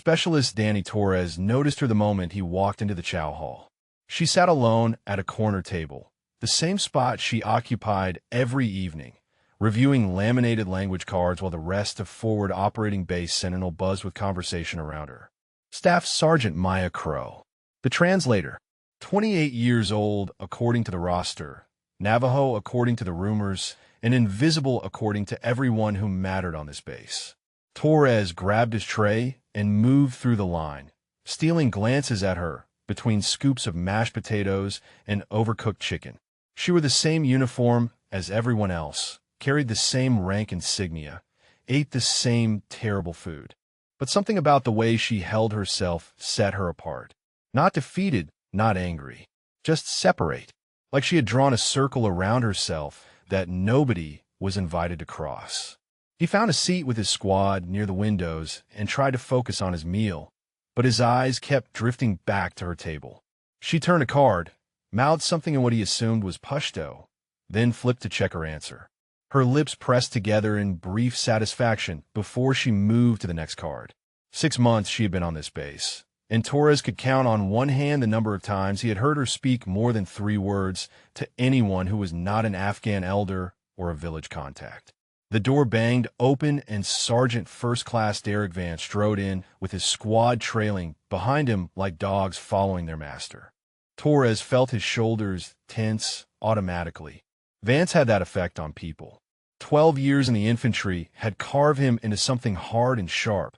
Specialist Danny Torres noticed her the moment he walked into the chow hall. She sat alone at a corner table, the same spot she occupied every evening, reviewing laminated language cards while the rest of Forward Operating Base Sentinel buzzed with conversation around her. Staff Sergeant Maya Crow, the translator, 28 years old according to the roster, Navajo according to the rumors, and invisible according to everyone who mattered on this base. Torres grabbed his tray and moved through the line, stealing glances at her between scoops of mashed potatoes and overcooked chicken. She wore the same uniform as everyone else, carried the same rank insignia, ate the same terrible food. But something about the way she held herself set her apart. Not defeated, not angry, just separate, like she had drawn a circle around herself that nobody was invited to cross. He found a seat with his squad near the windows and tried to focus on his meal, but his eyes kept drifting back to her table. She turned a card, mouthed something in what he assumed was Pashto, then flipped to check her answer. Her lips pressed together in brief satisfaction before she moved to the next card. 6 months she had been on this base, and Torres could count on one hand the number of times he had heard her speak more than 3 words to anyone who was not an Afghan elder or a village contact. The door banged open and Sergeant First Class Derek Vance strode in with his squad trailing behind him like dogs following their master. Torres felt his shoulders tense automatically. Vance had that effect on people. 12 years in the infantry had carved him into something hard and sharp,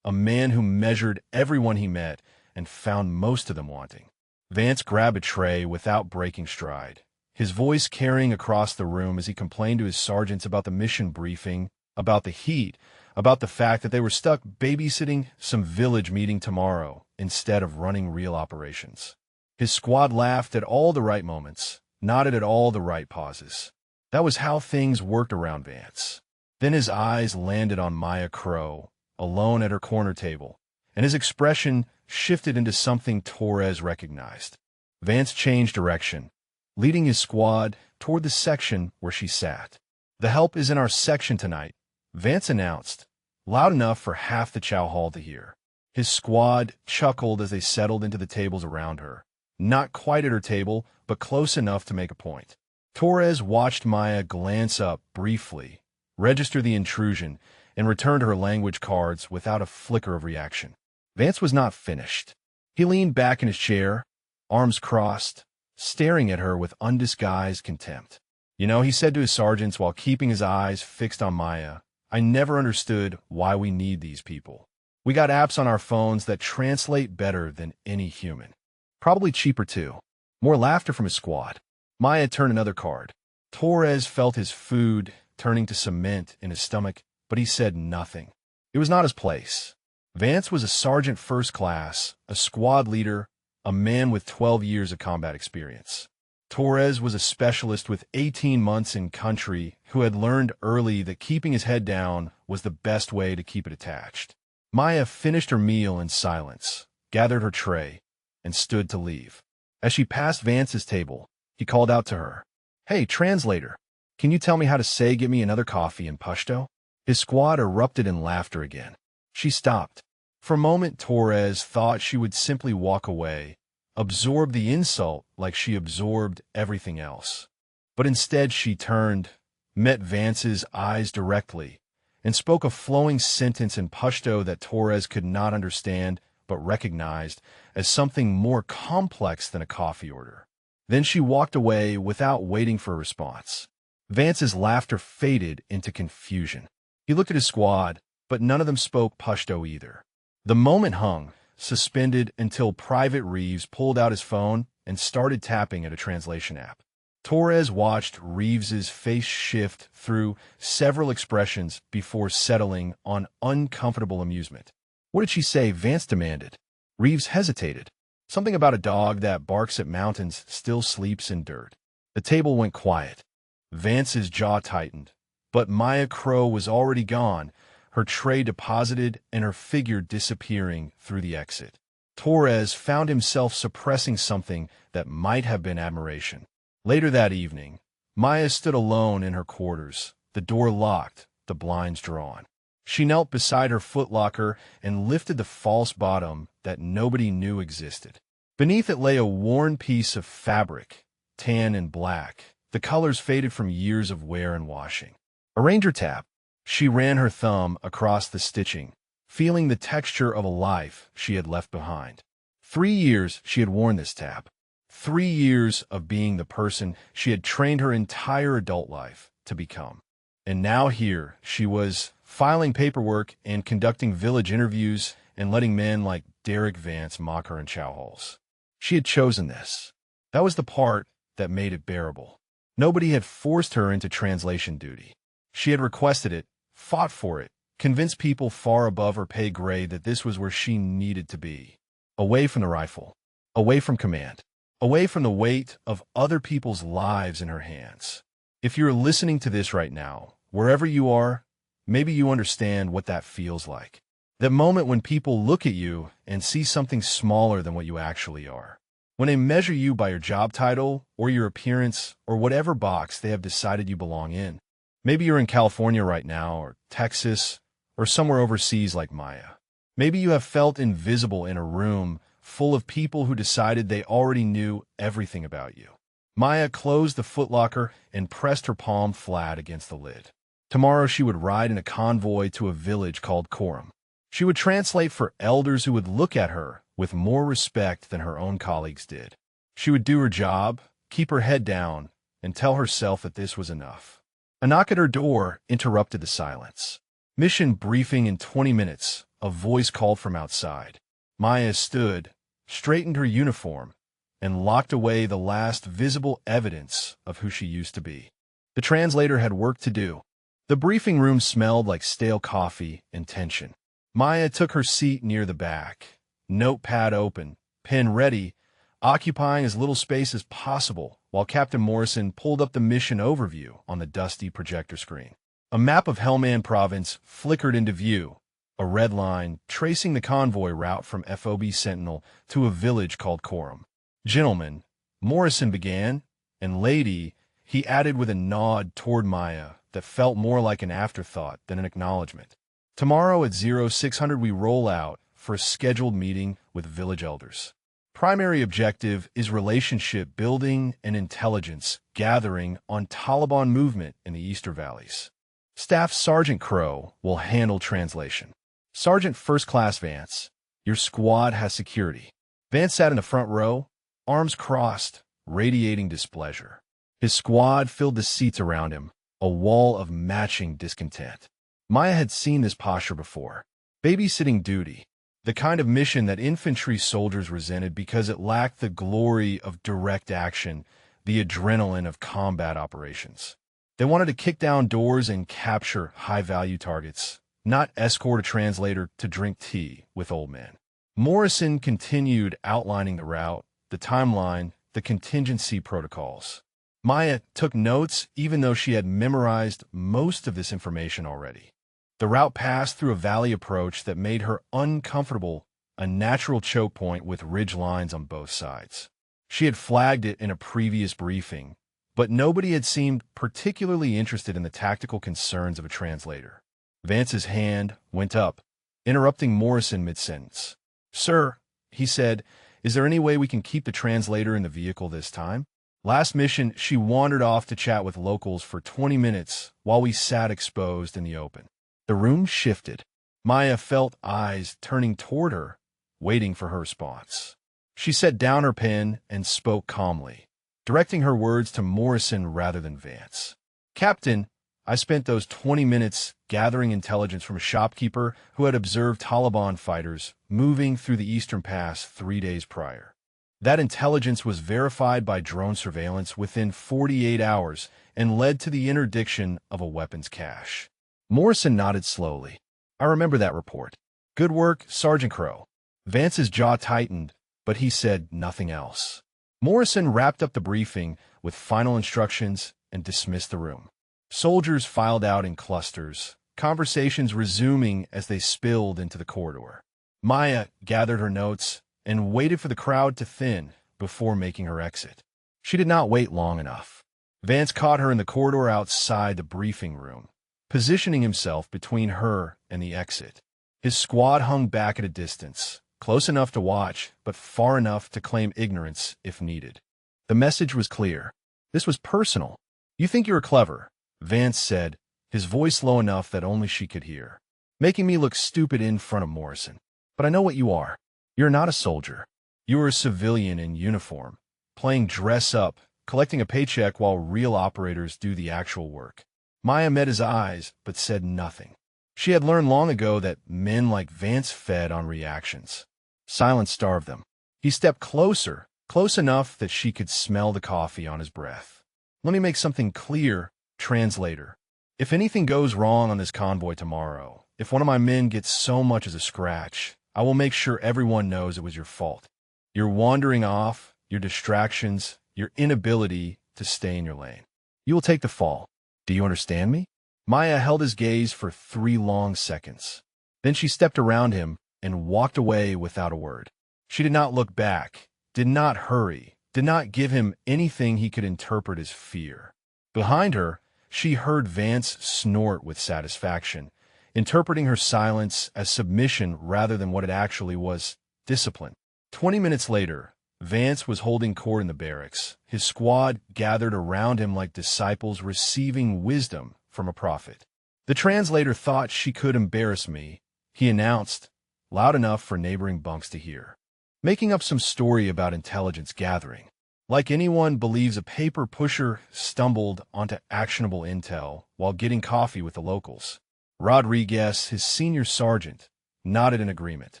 a man who measured everyone he met and found most of them wanting. Vance grabbed a tray without breaking stride, his voice carrying across the room as he complained to his sergeants about the mission briefing, about the heat, about the fact that they were stuck babysitting some village meeting tomorrow instead of running real operations. His squad laughed at all the right moments, nodded at all the right pauses. That was how things worked around Vance. Then his eyes landed on Maya Crow, alone at her corner table, and his expression shifted into something Torres recognized. Vance changed direction, leading his squad toward the section where she sat. "The help is in our section tonight," Vance announced, loud enough for half the chow hall to hear. His squad chuckled as they settled into the tables around her, not quite at her table, but close enough to make a point. Torres watched Maya glance up briefly, register the intrusion, and return to her language cards without a flicker of reaction. Vance was not finished. He leaned back in his chair, arms crossed, staring at her with undisguised contempt. "You know," he said to his sergeants while keeping his eyes fixed on Maya, "I never understood why we need these people. We got apps on our phones that translate better than any human. Probably cheaper too." More laughter from his squad. Maya turned another card. Torres felt his food turning to cement in his stomach, but he said nothing. It was not his place. Vance was a sergeant first class, a squad leader, a man with 12 years of combat experience. Torres was a specialist with 18 months in country who had learned early that keeping his head down was the best way to keep it attached. Maya finished her meal in silence, gathered her tray, and stood to leave. As she passed Vance's table, he called out to her, "Hey, translator, can you tell me how to say get me another coffee in Pashto?" His squad erupted in laughter again. She stopped. For a moment, Torres thought she would simply walk away, absorb the insult like she absorbed everything else. But instead she turned, met Vance's eyes directly, and spoke a flowing sentence in Pashto that Torres could not understand but recognized as something more complex than a coffee order. Then she walked away without waiting for a response. Vance's laughter faded into confusion. He looked at his squad, but none of them spoke Pashto either. The moment hung, suspended until Private Reeves pulled out his phone and started tapping at a translation app. Torres watched Reeves's face shift through several expressions before settling on uncomfortable amusement. "What did she say?" Vance demanded. Reeves hesitated. "Something about a dog that barks at mountains still sleeps in dirt." The table went quiet. Vance's jaw tightened, but Maya Crow was already gone, her tray deposited and her figure disappearing through the exit. Torres found himself suppressing something that might have been admiration. Later that evening, Maya stood alone in her quarters, the door locked, the blinds drawn. She knelt beside her footlocker and lifted the false bottom that nobody knew existed. Beneath it lay a worn piece of fabric, tan and black, the colors faded from years of wear and washing. A Ranger tab. She ran her thumb across the stitching, feeling the texture of a life she had left behind. 3 years she had worn this tab. 3 years of being the person she had trained her entire adult life to become. And now here she was, filing paperwork and conducting village interviews and letting men like Derek Vance mock her in chow halls. She had chosen this. That was the part that made it bearable. Nobody had forced her into translation duty. She had requested it, fought for it, convinced people far above her pay grade that this was where she needed to be. Away from the rifle, away from command, away from the weight of other people's lives in her hands. If you're listening to this right now, wherever you are, maybe you understand what that feels like. That moment when people look at you and see something smaller than what you actually are. When they measure you by your job title or your appearance or whatever box they have decided you belong in. Maybe you're in California right now, or Texas, or somewhere overseas like Maya. Maybe you have felt invisible in a room full of people who decided they already knew everything about you. Maya closed the footlocker and pressed her palm flat against the lid. Tomorrow she would ride in a convoy to a village called Coram. She would translate for elders who would look at her with more respect than her own colleagues did. She would do her job, keep her head down, and tell herself that this was enough. A knock at her door interrupted the silence. Mission briefing in 20 minutes, a voice called from outside. Maya stood, straightened her uniform, and locked away the last visible evidence of who she used to be. The translator had work to do. The briefing room smelled like stale coffee and tension. Maya took her seat near the back, notepad open, pen ready, occupying as little space as possible, while Captain Morrison pulled up the mission overview on the dusty projector screen. A map of Helmand Province flickered into view, a red line tracing the convoy route from FOB Sentinel to a village called Coram. "Gentlemen," Morrison began, and "lady," he added with a nod toward Maya that felt more like an afterthought than an acknowledgement. "Tomorrow at 0600 we roll out for a scheduled meeting with village elders. Primary objective is relationship building and intelligence gathering on Taliban movement in the Eastern Valleys. Staff Sergeant Crow will handle translation. Sergeant First Class Vance, your squad has security." Vance sat in the front row, arms crossed, radiating displeasure. His squad filled the seats around him, a wall of matching discontent. Maya had seen this posture before. Babysitting duty, the kind of mission that infantry soldiers resented because it lacked the glory of direct action, the adrenaline of combat operations. They wanted to kick down doors and capture high-value targets, not escort a translator to drink tea with old men. Morrison continued outlining the route, the timeline, the contingency protocols. Maya took notes even though she had memorized most of this information already. The route passed through a valley approach that made her uncomfortable, a natural choke point with ridge lines on both sides. She had flagged it in a previous briefing, but nobody had seemed particularly interested in the tactical concerns of a translator. Vance's hand went up, interrupting Morrison mid-sentence. "Sir," he said, "is there any way we can keep the translator in the vehicle this time? Last mission, she wandered off to chat with locals for 20 minutes while we sat exposed in the open." The room shifted. Maya felt eyes turning toward her, waiting for her response. She set down her pen and spoke calmly, directing her words to Morrison rather than Vance. "Captain, I spent those 20 minutes gathering intelligence from a shopkeeper who had observed Taliban fighters moving through the Eastern Pass 3 days prior. That intelligence was verified by drone surveillance within 48 hours and led to the interdiction of a weapons cache." Morrison nodded slowly. "I remember that report. Good work, Sergeant Crow." Vance's jaw tightened, but he said nothing else. Morrison wrapped up the briefing with final instructions and dismissed the room. Soldiers filed out in clusters, conversations resuming as they spilled into the corridor. Maya gathered her notes and waited for the crowd to thin before making her exit. She did not wait long enough. Vance caught her in the corridor outside the briefing room. positioning himself between her and the exit. His squad hung back at a distance, close enough to watch, but far enough to claim ignorance if needed. The message was clear. This was personal. "You think you're clever," Vance said, his voice low enough that only she could hear. "Making me look stupid in front of Morrison. But I know what you are. You're not a soldier. You are a civilian in uniform, playing dress-up, collecting a paycheck while real operators do the actual work." Maya met his eyes, but said nothing. She had learned long ago that men like Vance fed on reactions. Silence starved them. He stepped closer, close enough that she could smell the coffee on his breath. "Let me make something clear, Translator. If anything goes wrong on this convoy tomorrow, if one of my men gets so much as a scratch, I will make sure everyone knows it was your fault. Your wandering off, your distractions, your inability to stay in your lane. You will take the fall. Do you understand me?" Maya held his gaze for 3 long seconds. Then she stepped around him and walked away without a word. She did not look back, did not hurry, did not give him anything he could interpret as fear. Behind her, she heard Vance snort with satisfaction, interpreting her silence as submission rather than what it actually was, discipline. 20 minutes later, Vance was holding court in the barracks, his squad gathered around him like disciples receiving wisdom from a prophet. "The translator thought she could embarrass me," he announced, loud enough for neighboring bunks to hear. "Making up some story about intelligence gathering. Like anyone believes a paper pusher stumbled onto actionable intel while getting coffee with the locals." Rodriguez, his senior sergeant, nodded in agreement.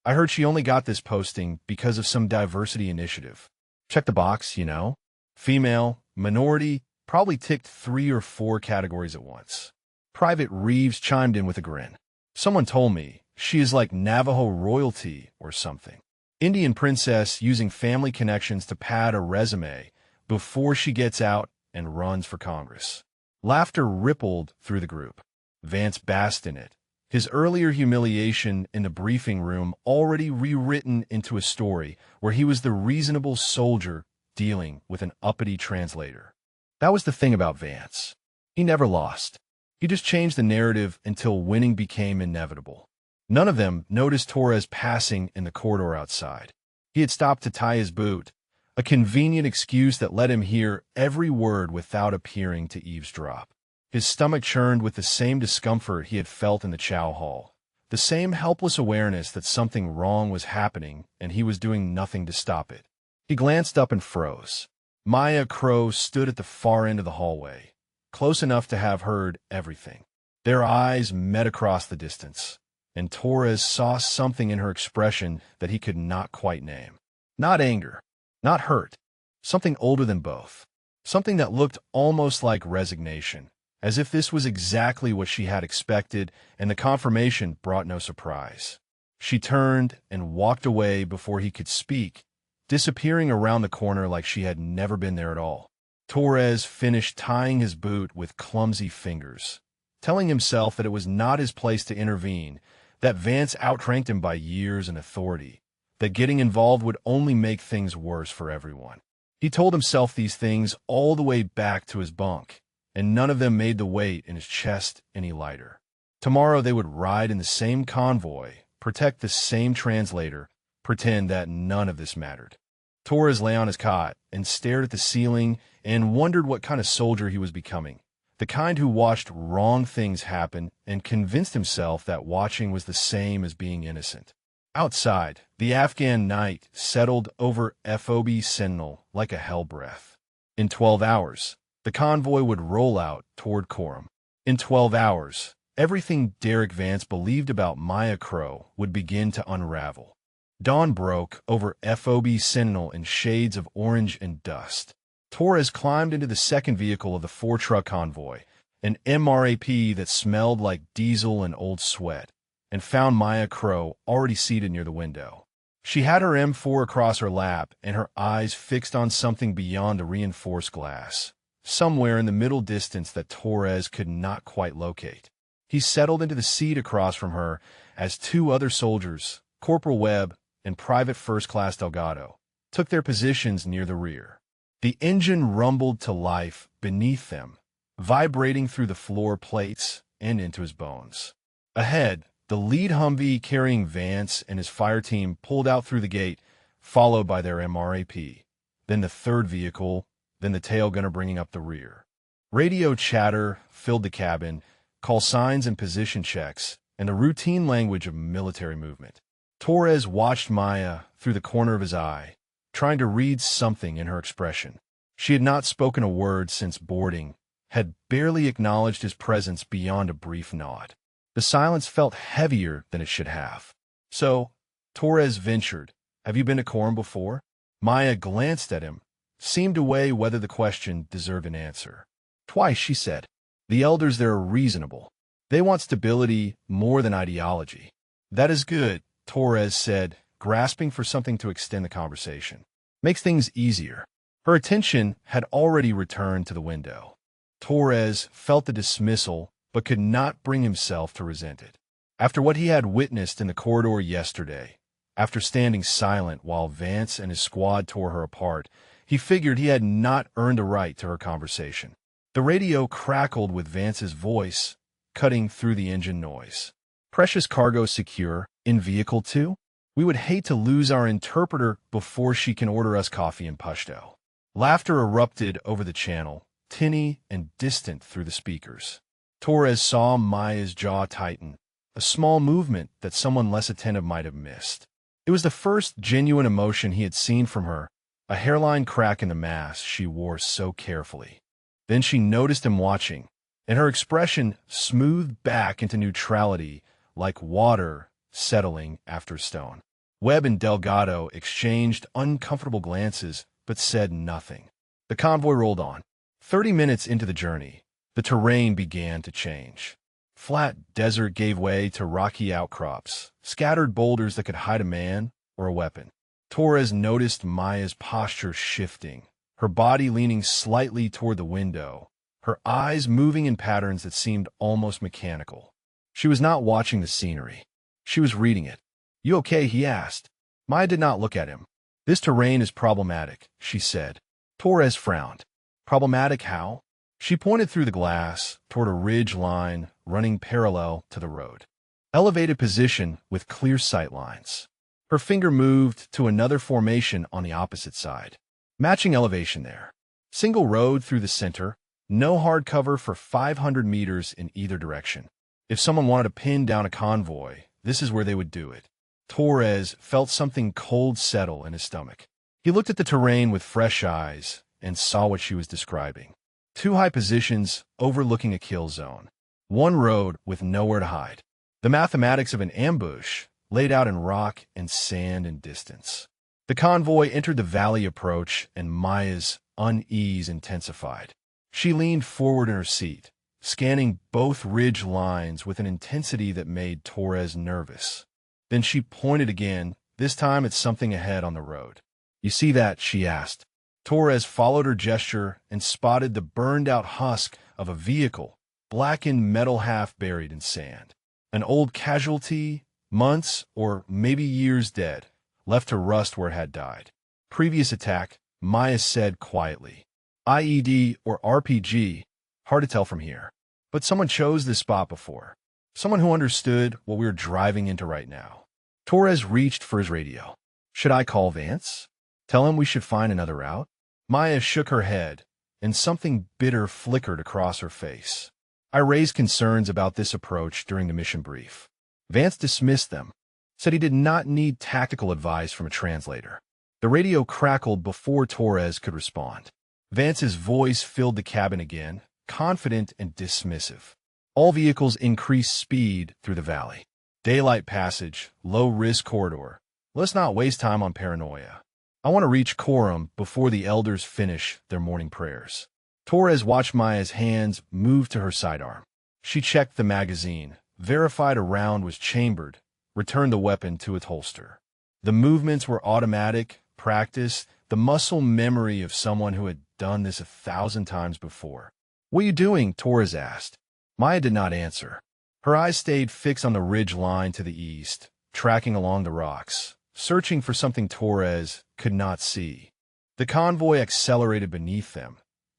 "I heard she only got this posting because of some diversity initiative. Check the box, you know. Female, minority, probably ticked 3 or 4 categories at once." Private Reeves chimed in with a grin. "Someone told me she is like Navajo royalty or something. Indian princess using family connections to pad a resume before she gets out and runs for Congress." Laughter rippled through the group. Vance basked in it, his earlier humiliation in the briefing room already rewritten into a story where he was the reasonable soldier dealing with an uppity translator. That was the thing about Vance. He never lost. He just changed the narrative until winning became inevitable. None of them noticed Torres passing in the corridor outside. He had stopped to tie his boot, a convenient excuse that let him hear every word without appearing to eavesdrop. His stomach churned with the same discomfort he had felt in the chow hall, the same helpless awareness that something wrong was happening and he was doing nothing to stop it. He glanced up and froze. Maya Crow stood at the far end of the hallway, close enough to have heard everything. Their eyes met across the distance, and Torres saw something in her expression that he could not quite name. Not anger, not hurt, something older than both, something that looked almost like resignation, as if this was exactly what she had expected, and the confirmation brought no surprise. She turned and walked away before he could speak, disappearing around the corner like she had never been there at all. Torres finished tying his boot with clumsy fingers, telling himself that it was not his place to intervene, that Vance outranked him by years and authority, that getting involved would only make things worse for everyone. He told himself these things all the way back to his bunk, and none of them made the weight in his chest any lighter. Tomorrow they would ride in the same convoy, protect the same translator, pretend that none of this mattered. Torres lay on his cot and stared at the ceiling and wondered what kind of soldier he was becoming. The kind who watched wrong things happen and convinced himself that watching was the same as being innocent. Outside, the Afghan night settled over FOB Sentinel like a hell breath. In 12 hours, the convoy would roll out toward Coram. In 12 hours, everything Derek Vance believed about Maya Crow would begin to unravel. Dawn broke over FOB Sentinel in shades of orange and dust. Torres climbed into the second vehicle of the 4-truck convoy, an MRAP that smelled like diesel and old sweat, and found Maya Crow already seated near the window. She had her M4 across her lap and her eyes fixed on something beyond the reinforced glass, somewhere in the middle distance that Torres could not quite locate. He settled into the seat across from her as 2 other soldiers, Corporal Webb and Private First Class Delgado, took their positions near the rear. The engine rumbled to life beneath them, vibrating through the floor plates and into his bones. Ahead, the lead Humvee carrying Vance and his fire team pulled out through the gate, followed by their MRAP. Then the third vehicle, then the tail gunner bringing up the rear. Radio chatter filled the cabin, call signs and position checks, and the routine language of military movement. Torres watched Maya through the corner of his eye, trying to read something in her expression. She had not spoken a word since boarding, had barely acknowledged his presence beyond a brief nod. The silence felt heavier than it should have. So, Torres ventured, "Have you been to Coram before?" Maya glanced at him, seemed to weigh whether the question deserved an answer. "Twice," she said. "The elders there are reasonable. They want stability more than ideology." "That is good," Torres said, grasping for something to extend the conversation. "Makes things easier." Her attention had already returned to the window. Torres felt the dismissal, but could not bring himself to resent it. After what he had witnessed in the corridor yesterday, after standing silent while Vance and his squad tore her apart, he figured he had not earned a right to her conversation. The radio crackled with Vance's voice, cutting through the engine noise. "Precious cargo secure, in vehicle 2? We would hate to lose our interpreter before she can order us coffee in Pashto." Laughter erupted over the channel, tinny and distant through the speakers. Torres saw Maya's jaw tighten, a small movement that someone less attentive might have missed. It was the first genuine emotion he had seen from her, a hairline crack in the mask she wore so carefully. Then she noticed him watching, and her expression smoothed back into neutrality like water settling after a stone. Webb and Delgado exchanged uncomfortable glances, but said nothing. The convoy rolled on. 30 minutes into the journey, the terrain began to change. Flat desert gave way to rocky outcrops, scattered boulders that could hide a man or a weapon. Torres noticed Maya's posture shifting, her body leaning slightly toward the window, her eyes moving in patterns that seemed almost mechanical. She was not watching the scenery. She was reading it. "You okay?" he asked. Maya did not look at him. "This terrain is problematic," she said. Torres frowned. "Problematic how?" She pointed through the glass toward a ridge line running parallel to the road. "Elevated position with clear sight lines." Her finger moved to another formation on the opposite side. Matching elevation there. Single road through the center, no hard cover for 500 meters in either direction. If someone wanted to pin down a convoy, this is where they would do it. Torres felt something cold settle in his stomach. He looked at the terrain with fresh eyes and saw what she was describing. 2 high positions overlooking a kill zone. 1 road with nowhere to hide. The mathematics of an ambush laid out in rock and sand and distance. The convoy entered the valley approach, and Maya's unease intensified. She leaned forward in her seat, scanning both ridge lines with an intensity that made Torres nervous. Then she pointed again, this time at something ahead on the road. "You see that?" she asked. Torres followed her gesture and spotted the burned-out husk of a vehicle, blackened metal half buried in sand. An old casualty, months or maybe years dead, left to rust where it had died. "Previous attack," Maya said quietly. "IED or RPG, hard to tell from here. But someone chose this spot before. Someone who understood what we were driving into right now." Torres reached for his radio. "Should I call Vance? Tell him we should find another route?" Maya shook her head, and something bitter flickered across her face. "I raised concerns about this approach during the mission brief. Vance dismissed them, said he did not need tactical advice from a translator." The radio crackled before Torres could respond. Vance's voice filled the cabin again, confident and dismissive. "All vehicles increase speed through the valley. Daylight passage, low-risk corridor. Let's not waste time on paranoia. I want to reach Coram before the elders finish their morning prayers." Torres watched Maya's hands move to her sidearm. She checked the magazine, verified a round was chambered, returned the weapon to its holster. The movements were automatic, practiced, the muscle memory of someone who had done this 1,000 times before. "What are you doing?" Torres asked. Maya did not answer. Her eyes stayed fixed on the ridge line to the east, tracking along the rocks, searching for something Torres could not see. The convoy accelerated beneath them,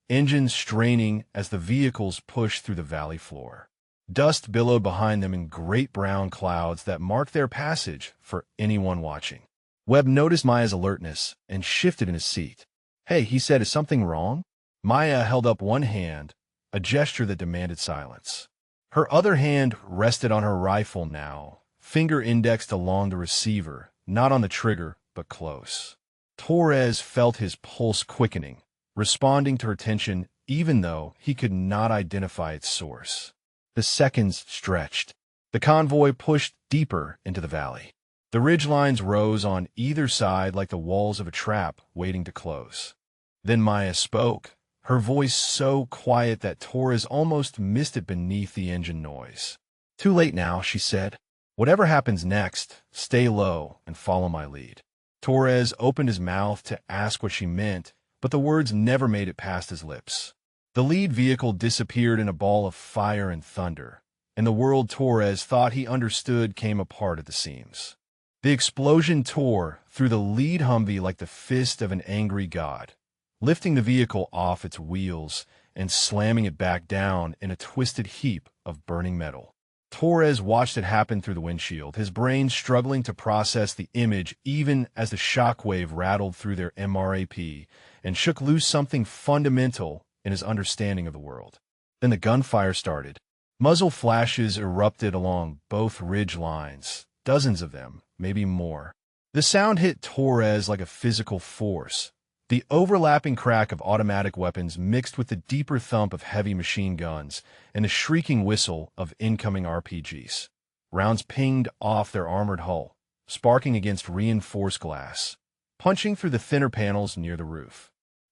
engines straining as the vehicles pushed through the valley floor. Dust billowed behind them in great brown clouds that marked their passage for anyone watching. Webb noticed Maya's alertness and shifted in his seat. "Hey," he said, "is something wrong?" Maya held up one hand, a gesture that demanded silence. Her other hand rested on her rifle now, finger indexed along the receiver, not on the trigger, but close. Torres felt his pulse quickening, responding to her tension even though he could not identify its source. The seconds stretched. The convoy pushed deeper into the valley. The ridgelines rose on either side like the walls of a trap waiting to close. Then Maya spoke, her voice so quiet that Torres almost missed it beneath the engine noise. "Too late now," she said. "Whatever happens next, stay low and follow my lead." Torres opened his mouth to ask what she meant, but the words never made it past his lips. The lead vehicle disappeared in a ball of fire and thunder, and the world Torres thought he understood came apart at the seams. The explosion tore through the lead Humvee like the fist of an angry god, lifting the vehicle off its wheels and slamming it back down in a twisted heap of burning metal. Torres watched it happen through the windshield, his brain struggling to process the image even as the shockwave rattled through their MRAP and shook loose something fundamental in his understanding of the world. Then the gunfire started. Muzzle flashes erupted along both ridge lines, dozens of them, maybe more. The sound hit Torres like a physical force. The overlapping crack of automatic weapons mixed with the deeper thump of heavy machine guns and the shrieking whistle of incoming RPGs. Rounds pinged off their armored hull, sparking against reinforced glass, punching through the thinner panels near the roof.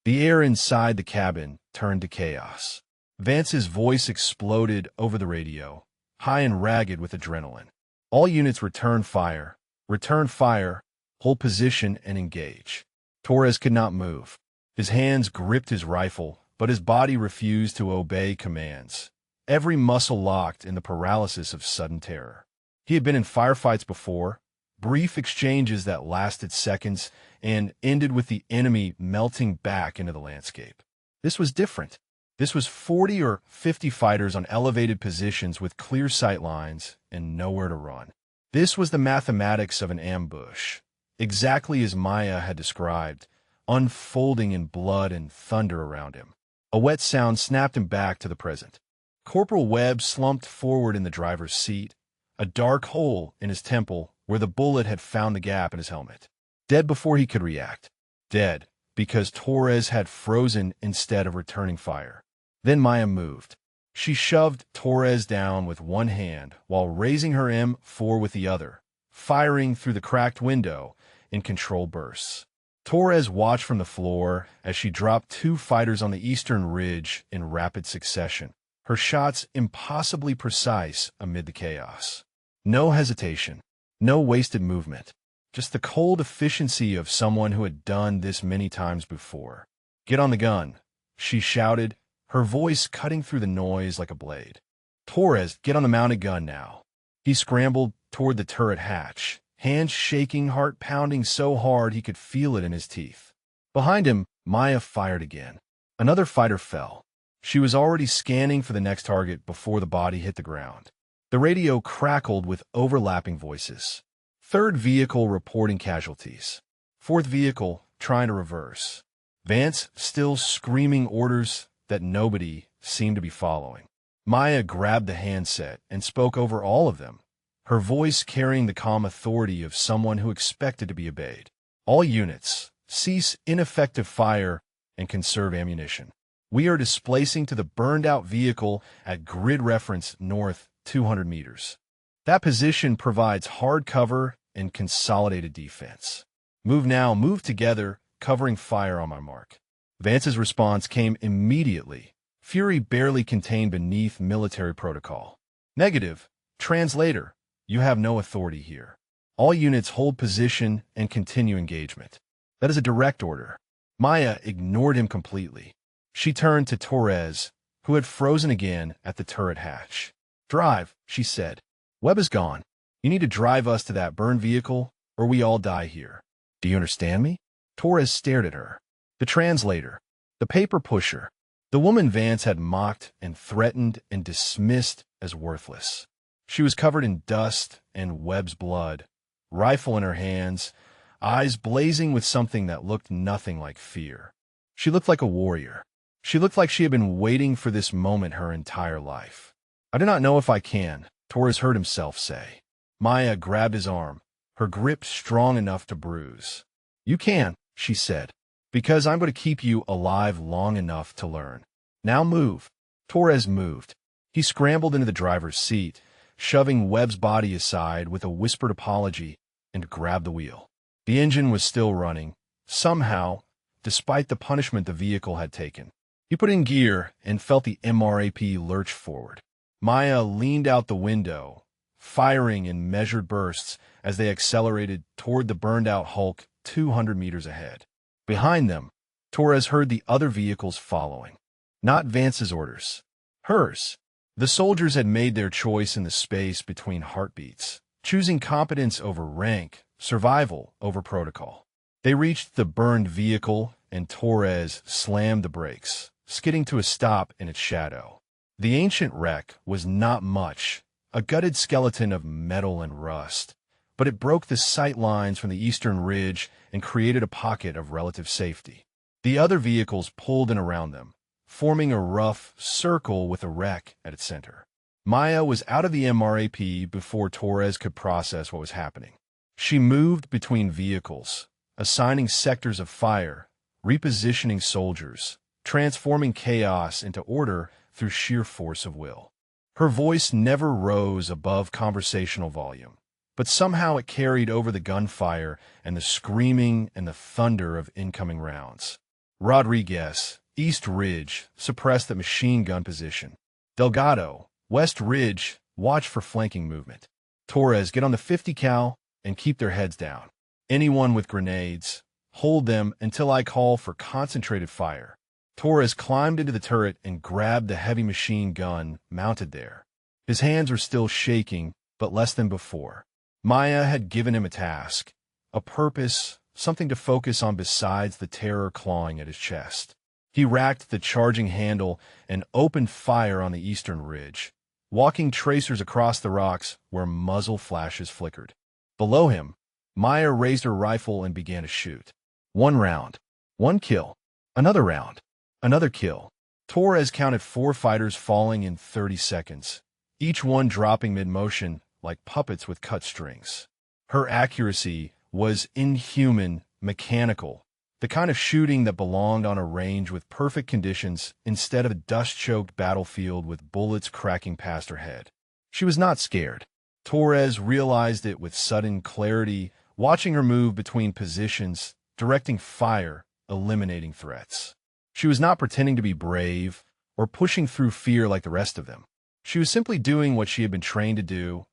The air inside the cabin turned to chaos. Vance's voice exploded over the radio, high and ragged with adrenaline. "All units return fire, hold position and engage." Torres could not move. His hands gripped his rifle, but his body refused to obey commands. Every muscle locked in the paralysis of sudden terror. He had been in firefights before, brief exchanges that lasted seconds and ended with the enemy melting back into the landscape. This was different. This was 40 or 50 fighters on elevated positions with clear sight lines and nowhere to run. This was the mathematics of an ambush, exactly as Maya had described, unfolding in blood and thunder around him. A wet sound snapped him back to the present. Corporal Webb slumped forward in the driver's seat, a dark hole in his temple where the bullet had found the gap in his helmet. Dead before he could react. Dead because Torres had frozen instead of returning fire. Then Maya moved. She shoved Torres down with one hand while raising her M4 with the other, firing through the cracked window in controlled bursts. Torres watched from the floor as she dropped two fighters on the eastern ridge in rapid succession, her shots impossibly precise amid the chaos. No hesitation, no wasted movement, just the cold efficiency of someone who had done this many times before. "Get on the gun," she shouted, her voice cutting through the noise like a blade. "Torres, get on the mounted gun now." He scrambled toward the turret hatch, hands shaking, heart pounding so hard he could feel it in his teeth. Behind him, Maya fired again. Another fighter fell. She was already scanning for the next target before the body hit the ground. The radio crackled with overlapping voices. Third vehicle reporting casualties. Fourth vehicle trying to reverse. Vance still screaming orders that nobody seemed to be following. Maya grabbed the handset and spoke over all of them, her voice carrying the calm authority of someone who expected to be obeyed. "All units, cease ineffective fire and conserve ammunition. We are displacing to the burned-out vehicle at grid reference north 200 meters. That position provides hard cover and consolidated defense. Move now, move together, covering fire on my mark." Vance's response came immediately, fury barely contained beneath military protocol. "Negative. Translator, you have no authority here. All units hold position and continue engagement." "That is a direct order." Maya ignored him completely. She turned to Torres, who had frozen again at the turret hatch. "Drive," she said. "Webb is gone. You need to drive us to that burned vehicle, or we all die here. Do you understand me?" Torres stared at her. "The translator. The paper pusher. The woman Vance had mocked and threatened and dismissed as worthless. She was covered in dust and Webb's blood, rifle in her hands, eyes blazing with something that looked nothing like fear. She looked like a warrior. She looked like she had been waiting for this moment her entire life. "I do not know if I can," Torres heard himself say. Maya grabbed his arm, her grip strong enough to bruise. "You can," she said, "because I'm going to keep you alive long enough to learn. Now move." Torres moved. He scrambled into the driver's seat, shoving Webb's body aside with a whispered apology, and grabbed the wheel. The engine was still running, somehow, despite the punishment the vehicle had taken. He put in gear and felt the MRAP lurch forward. Maya leaned out the window, firing in measured bursts as they accelerated toward the burned-out hulk 200 meters ahead. Behind them, Torres heard the other vehicles following. Not Vance's orders. Hers. The soldiers had made their choice in the space between heartbeats, choosing competence over rank, survival over protocol. They reached the burned vehicle, and Torres slammed the brakes, skidding to a stop in its shadow. The ancient wreck was not much, a gutted skeleton of metal and rust, but it broke the sight lines from the eastern ridge and created a pocket of relative safety. The other vehicles pulled in around them, forming a rough circle with a wreck at its center. Maya was out of the MRAP before Torres could process what was happening. She moved between vehicles, assigning sectors of fire, repositioning soldiers, transforming chaos into order through sheer force of will. Her voice never rose above conversational volume, but somehow it carried over the gunfire and the screaming and the thunder of incoming rounds. Rodriguez, East Ridge, suppressed at machine gun position. Delgado, West Ridge, watch for flanking movement. Torres, get on the 50 cal and keep their heads down. Anyone with grenades, hold them until I call for concentrated fire. Torres climbed into the turret and grabbed the heavy machine gun mounted there. His hands were still shaking, but less than before. Maya had given him a task, a purpose, something to focus on besides the terror clawing at his chest. He racked the charging handle and opened fire on the eastern ridge, walking tracers across the rocks where muzzle flashes flickered. Below him, Maya raised her rifle and began to shoot. One round, one kill, another round, another kill. Torres counted 4 fighters falling in 30 seconds, each one dropping mid-motion like puppets with cut strings. Her accuracy was inhuman, mechanical, the kind of shooting that belonged on a range with perfect conditions instead of a dust-choked battlefield with bullets cracking past her head. She was not scared. Torres realized it with sudden clarity, watching her move between positions, directing fire, eliminating threats. She was not pretending to be brave or pushing through fear like the rest of them. She was simply doing what she had been trained to do,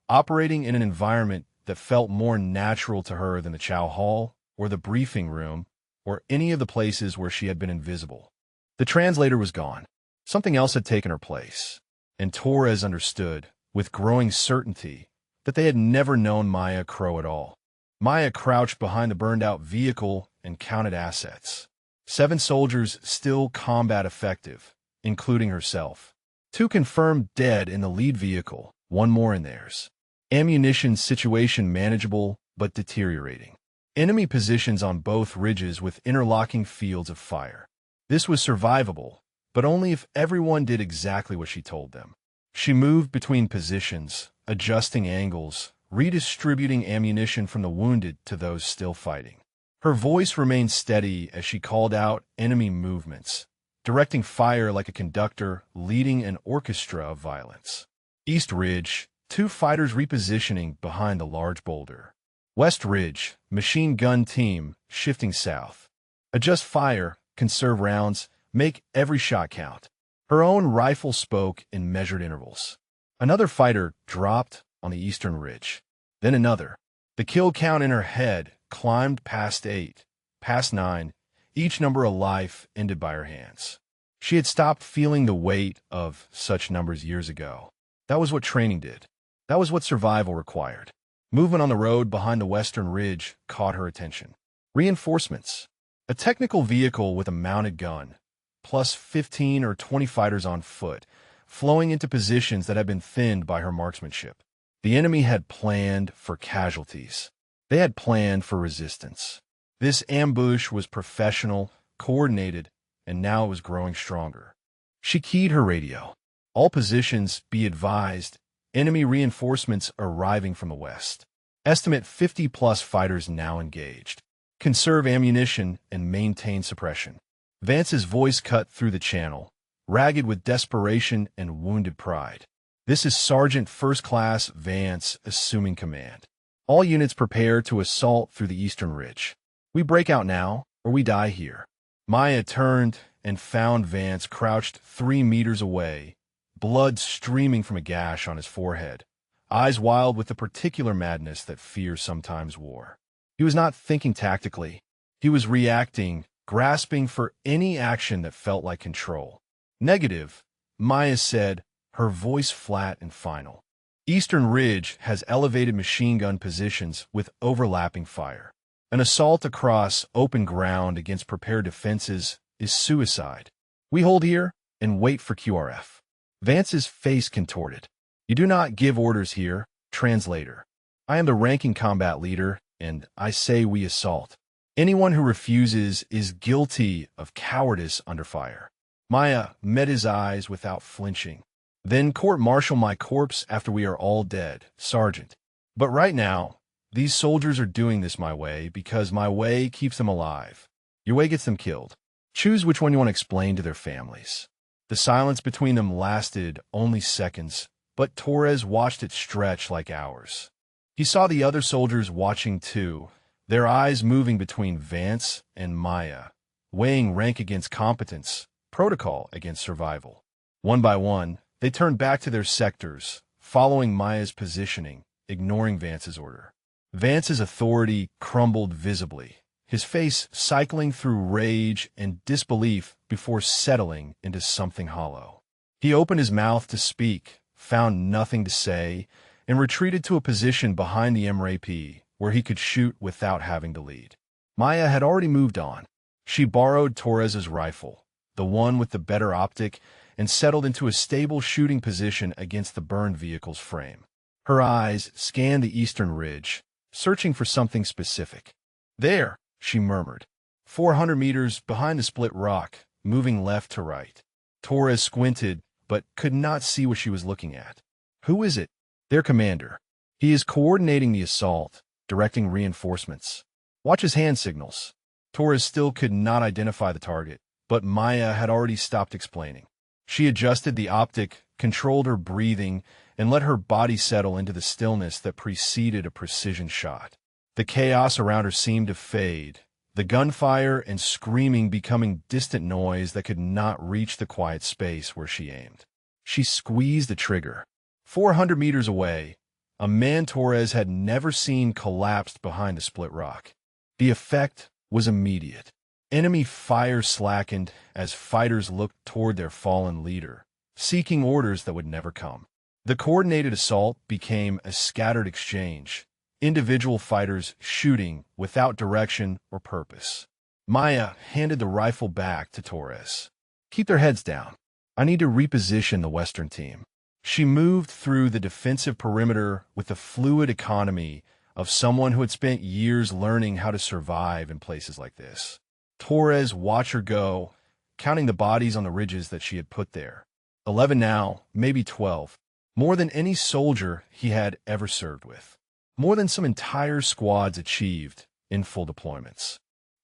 operating in an environment that felt more natural to her than the chow hall or the briefing room or any of the places where she had been invisible. The translator was gone. Something else had taken her place, and Torres understood, with growing certainty, that they had never known Maya Crow at all. Maya crouched behind the burned-out vehicle and counted assets. 7 soldiers still combat effective, including herself. 2 confirmed dead in the lead vehicle, 1 more in theirs. Ammunition situation manageable, but deteriorating. Enemy positions on both ridges with interlocking fields of fire. This was survivable, but only if everyone did exactly what she told them. She moved between positions, adjusting angles, redistributing ammunition from the wounded to those still fighting. Her voice remained steady as she called out enemy movements, directing fire like a conductor leading an orchestra of violence. East Ridge, 2 fighters repositioning behind the large boulder. West Ridge, machine gun team, shifting south. Adjust fire, conserve rounds, make every shot count. Her own rifle spoke in measured intervals. Another fighter dropped on the eastern ridge. Then another. The kill count in her head climbed past 8, past 9, each number a life ended by her hands. She had stopped feeling the weight of such numbers years ago. That was what training did. That was what survival required. Movement on the road behind the western ridge caught her attention. Reinforcements. A technical vehicle with a mounted gun, plus 15 or 20 fighters on foot, flowing into positions that had been thinned by her marksmanship. The enemy had planned for casualties. They had planned for resistance. This ambush was professional, coordinated, and now it was growing stronger. She keyed her radio. All positions, be advised, enemy reinforcements arriving from the west. Estimate 50-plus fighters now engaged. Conserve ammunition and maintain suppression. Vance's voice cut through the channel, ragged with desperation and wounded pride. This is Sergeant First Class Vance assuming command. All units prepare to assault through the eastern ridge. We break out now, or we die here. Maya turned and found Vance crouched 3 meters away, blood streaming from a gash on his forehead, eyes wild with the particular madness that fear sometimes wore. He was not thinking tactically. He was reacting, grasping for any action that felt like control. Negative, Maya said, her voice flat and final. Eastern Ridge has elevated machine gun positions with overlapping fire. An assault across open ground against prepared defenses is suicide. We hold here and wait for QRF. Vance's face contorted. You do not give orders here, Translator. I am the ranking combat leader, and I say we assault. Anyone who refuses is guilty of cowardice under fire. Maya met his eyes without flinching. Then court-martial my corpse after we are all dead, Sergeant. But right now, these soldiers are doing this my way because my way keeps them alive. Your way gets them killed. Choose which one you want to explain to their families. The silence between them lasted only seconds, but Torres watched it stretch like hours. He saw the other soldiers watching too, their eyes moving between Vance and Maya, weighing rank against competence, protocol against survival. One by one, they turned back to their sectors, following Maya's positioning, ignoring Vance's order. Vance's authority crumbled visibly, his face cycling through rage and disbelief before settling into something hollow. He opened his mouth to speak, found nothing to say, and retreated to a position behind the MRAP where he could shoot without having to lead. Maya had already moved on. She borrowed Torres's rifle, the one with the better optic, and settled into a stable shooting position against the burned vehicle's frame. Her eyes scanned the eastern ridge, searching for something specific. There, she murmured. 400 meters behind the split rock, moving left to right. Torres squinted, but could not see what she was looking at. Who is it? Their commander. He is coordinating the assault, directing reinforcements. Watch his hand signals. Torres still could not identify the target, but Maya had already stopped explaining. She adjusted the optic, controlled her breathing, and let her body settle into the stillness that preceded a precision shot. The chaos around her seemed to fade, the gunfire and screaming becoming distant noise that could not reach the quiet space where she aimed. She squeezed the trigger. 400 meters away, a man Torres had never seen collapsed behind the split rock. The effect was immediate. Enemy fire slackened as fighters looked toward their fallen leader, seeking orders that would never come. The coordinated assault became a scattered exchange, individual fighters shooting without direction or purpose. Maya handed the rifle back to Torres. Keep their heads down. I need to reposition the Western team. She moved through the defensive perimeter with the fluid economy of someone who had spent years learning how to survive in places like this. Torres watched her go, counting the bodies on the ridges that she had put there. 11 now, maybe 12. More than any soldier he had ever served with. More than some entire squads achieved in full deployments.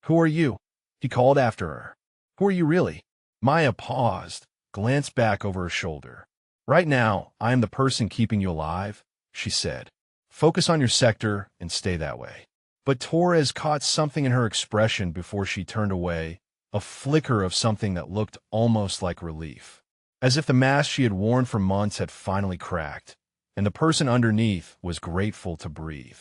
Who are you? He called after her. Who are you really? Maya paused, glanced back over her shoulder. Right now, I am the person keeping you alive, she said. Focus on your sector and stay that way. But Torres caught something in her expression before she turned away, a flicker of something that looked almost like relief. As if the mask she had worn for months had finally cracked, and the person underneath was grateful to breathe.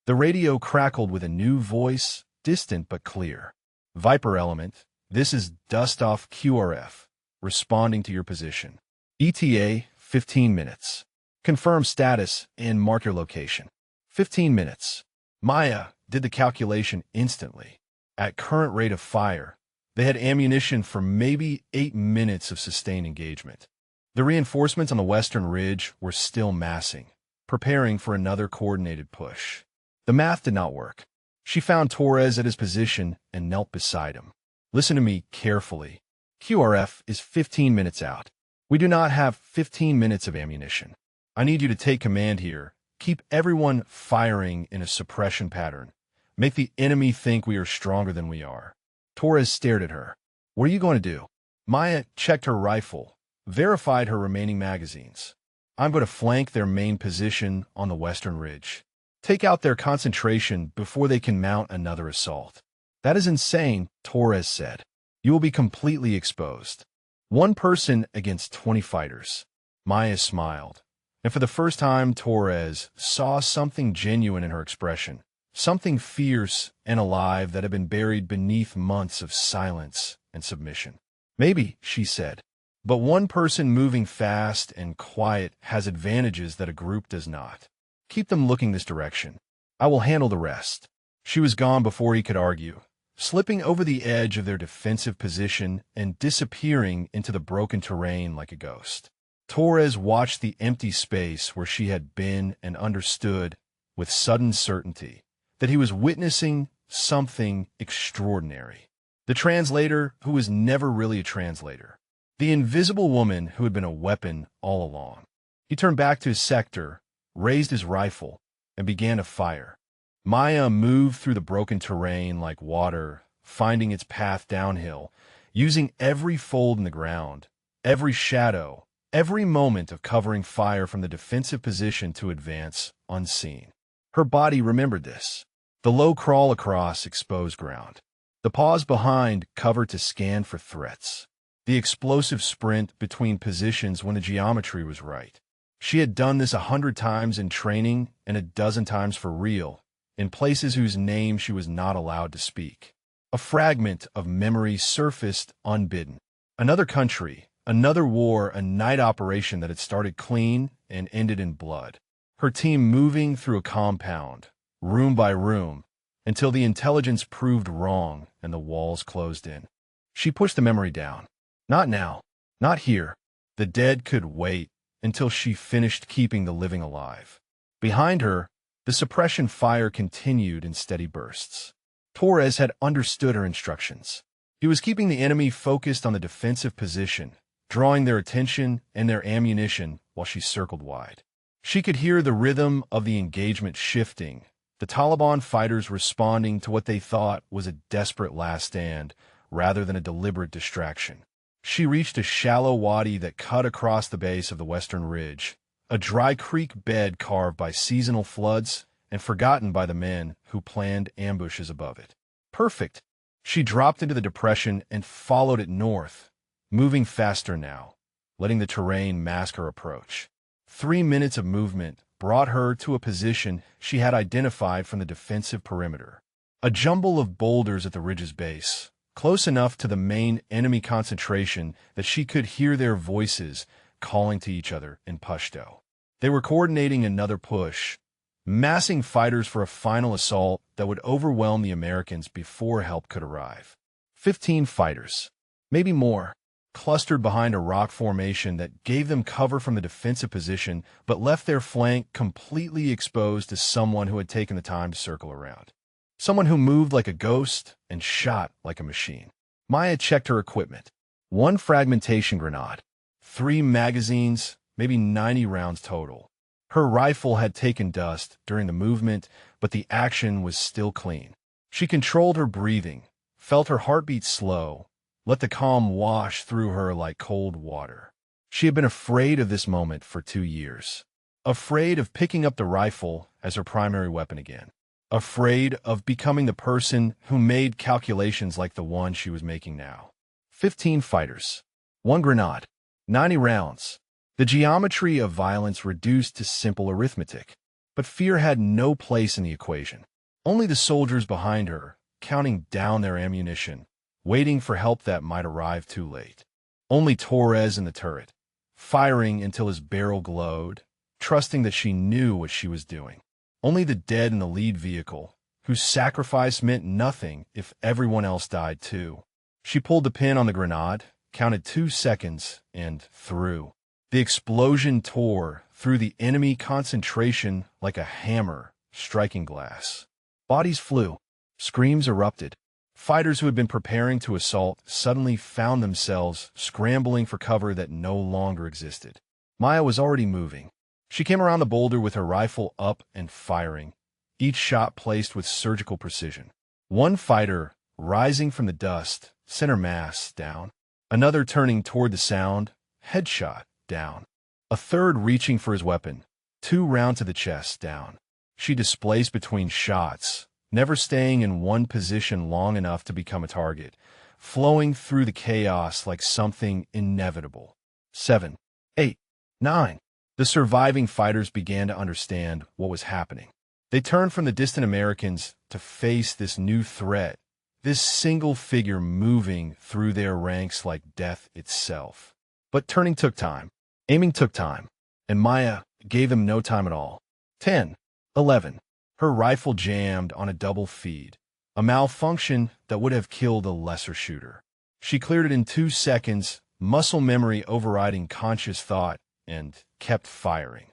The radio crackled with a new voice, distant but clear. Viper element, this is Dust Off QRF, responding to your position. ETA, 15 minutes. Confirm status and mark your location. 15 minutes. Maya did the calculation instantly. At current rate of fire, They had ammunition for maybe 8 minutes of sustained engagement. The reinforcements on the western ridge were still massing, preparing for another coordinated push. The math did not work. She found Torres at his position and knelt beside him. "Listen to me carefully. QRF is 15 minutes out. We do not have 15 minutes of ammunition. I need you to take command here. Keep everyone firing in a suppression pattern. Make the enemy think we are stronger than we are." Torres stared at her. "What are you going to do?" Maya checked her rifle, verified her remaining magazines. "I'm going to flank their main position on the western ridge. Take out their concentration before they can mount another assault." "That is insane," Torres said. "You will be completely exposed. One person against 20 fighters." Maya smiled, and for the first time Torres saw something genuine in her expression, something fierce and alive that had been buried beneath months of silence and submission. "Maybe," she said, "but one person moving fast and quiet has advantages that a group does not. Keep them looking this direction. I will handle the rest." She was gone before he could argue, slipping over the edge of their defensive position and disappearing into the broken terrain like a ghost. Torres watched the empty space where she had been and understood, with sudden certainty, that he was witnessing something extraordinary. The translator who was never really a translator. The invisible woman who had been a weapon all along. He turned back to his sector, raised his rifle, and began to fire. Maya moved through the broken terrain like water, finding its path downhill, using every fold in the ground, every shadow, every moment of covering fire from the defensive position to advance unseen. Her body remembered this. The low crawl across exposed ground. The pause behind cover to scan for threats. The explosive sprint between positions when the geometry was right. She had done this 100 times in training and a dozen times for real, in places whose name she was not allowed to speak. A fragment of memory surfaced unbidden. Another country, another war, a night operation that had started clean and ended in blood. Her team moving through a compound, room by room, until the intelligence proved wrong and the walls closed in. She pushed the memory down. Not now. Not here. The dead could wait until she finished keeping the living alive. Behind her, the suppression fire continued in steady bursts. Torres had understood her instructions. He was keeping the enemy focused on the defensive position, drawing their attention and their ammunition while she circled wide. She could hear the rhythm of the engagement shifting, the Taliban fighters responding to what they thought was a desperate last stand rather than a deliberate distraction. She reached a shallow wadi that cut across the base of the western ridge, a dry creek bed carved by seasonal floods and forgotten by the men who planned ambushes above it. Perfect! She dropped into the depression and followed it north, moving faster now, letting the terrain mask her approach. 3 minutes of movement brought her to a position she had identified from the defensive perimeter. A jumble of boulders at the ridge's base, close enough to the main enemy concentration that she could hear their voices calling to each other in Pashto. They were coordinating another push, massing fighters for a final assault that would overwhelm the Americans before help could arrive. 15 fighters, maybe more, clustered behind a rock formation that gave them cover from the defensive position but left their flank completely exposed to someone who had taken the time to circle around. Someone who moved like a ghost and shot like a machine. Maya checked her equipment. 1 fragmentation grenade, 3 magazines, maybe 90 rounds total. Her rifle had taken dust during the movement, but the action was still clean. She controlled her breathing, felt her heartbeat slow, let the calm wash through her like cold water. She had been afraid of this moment for 2 years. Afraid of picking up the rifle as her primary weapon again. Afraid of becoming the person who made calculations like the one she was making now. 15 fighters. 1 grenade. 90 rounds. The geometry of violence reduced to simple arithmetic. But fear had no place in the equation. Only the soldiers behind her, counting down their ammunition, waiting for help that might arrive too late. Only Torres in the turret, firing until his barrel glowed, trusting that she knew what she was doing. Only the dead in the lead vehicle, whose sacrifice meant nothing if everyone else died too. She pulled the pin on the grenade, counted 2 seconds, and threw. The explosion tore through the enemy concentration like a hammer striking glass. Bodies flew. Screams erupted. Fighters who had been preparing to assault suddenly found themselves scrambling for cover that no longer existed. Maya was already moving. She came around the boulder with her rifle up and firing, each shot placed with surgical precision. One fighter, rising from the dust, sent her mass down. Another turning toward the sound, headshot, down. A third reaching for his weapon, 2 rounds to the chest, down. She displaced between shots, never staying in one position long enough to become a target, flowing through the chaos like something inevitable. 7, 8, 9. The surviving fighters began to understand what was happening. They turned from the distant Americans to face this new threat, this single figure moving through their ranks like death itself. But turning took time. Aiming took time, and Maya gave them no time at all. 10, 11. Her rifle jammed on a double feed, a malfunction that would have killed a lesser shooter. She cleared it in 2 seconds, muscle memory overriding conscious thought, and kept firing.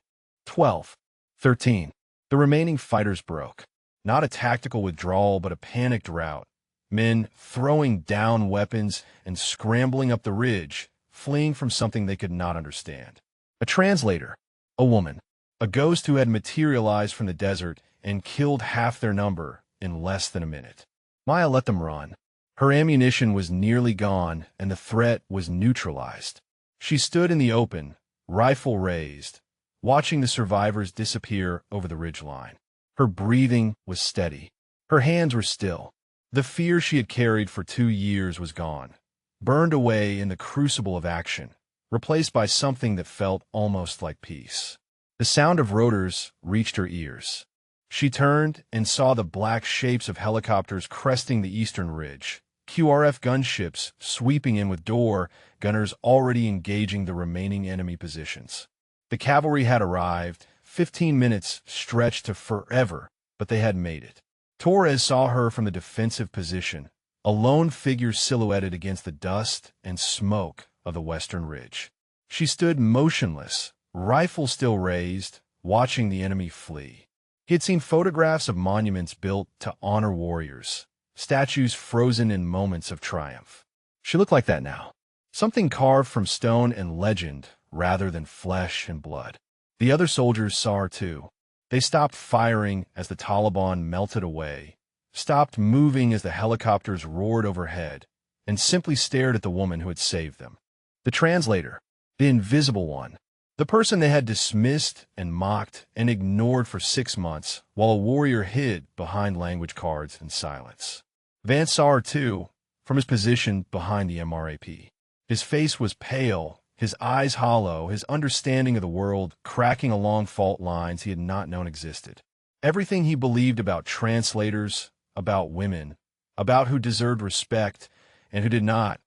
12, 13. The remaining fighters broke. Not a tactical withdrawal, but a panicked rout. Men throwing down weapons and scrambling up the ridge, fleeing from something they could not understand. A translator, a woman, a ghost who had materialized from the desert and killed half their number in less than a minute. Maya let them run. Her ammunition was nearly gone, and the threat was neutralized. She stood in the open, rifle raised, watching the survivors disappear over the ridgeline. Her breathing was steady. Her hands were still. The fear she had carried for 2 years was gone, burned away in the crucible of action, replaced by something that felt almost like peace. The sound of rotors reached her ears. She turned and saw the black shapes of helicopters cresting the eastern ridge, QRF gunships sweeping in with door gunners already engaging the remaining enemy positions. The cavalry had arrived. 15 minutes stretched to forever, but they had made it. Torres saw her from the defensive position, a lone figure silhouetted against the dust and smoke of the western ridge. She stood motionless, rifle still raised, watching the enemy flee. He had seen photographs of monuments built to honor warriors, statues frozen in moments of triumph. She looked like that now, something carved from stone and legend rather than flesh and blood. The other soldiers saw her too. They stopped firing as the Taliban melted away, stopped moving as the helicopters roared overhead, and simply stared at the woman who had saved them. The translator, the invisible one, the person they had dismissed and mocked and ignored for 6 months while a warrior hid behind language cards in silence. Vance saw her too, from his position behind the MRAP. His face was pale, his eyes hollow, his understanding of the world cracking along fault lines he had not known existed. Everything he believed about translators, about women, about who deserved respect and who did not,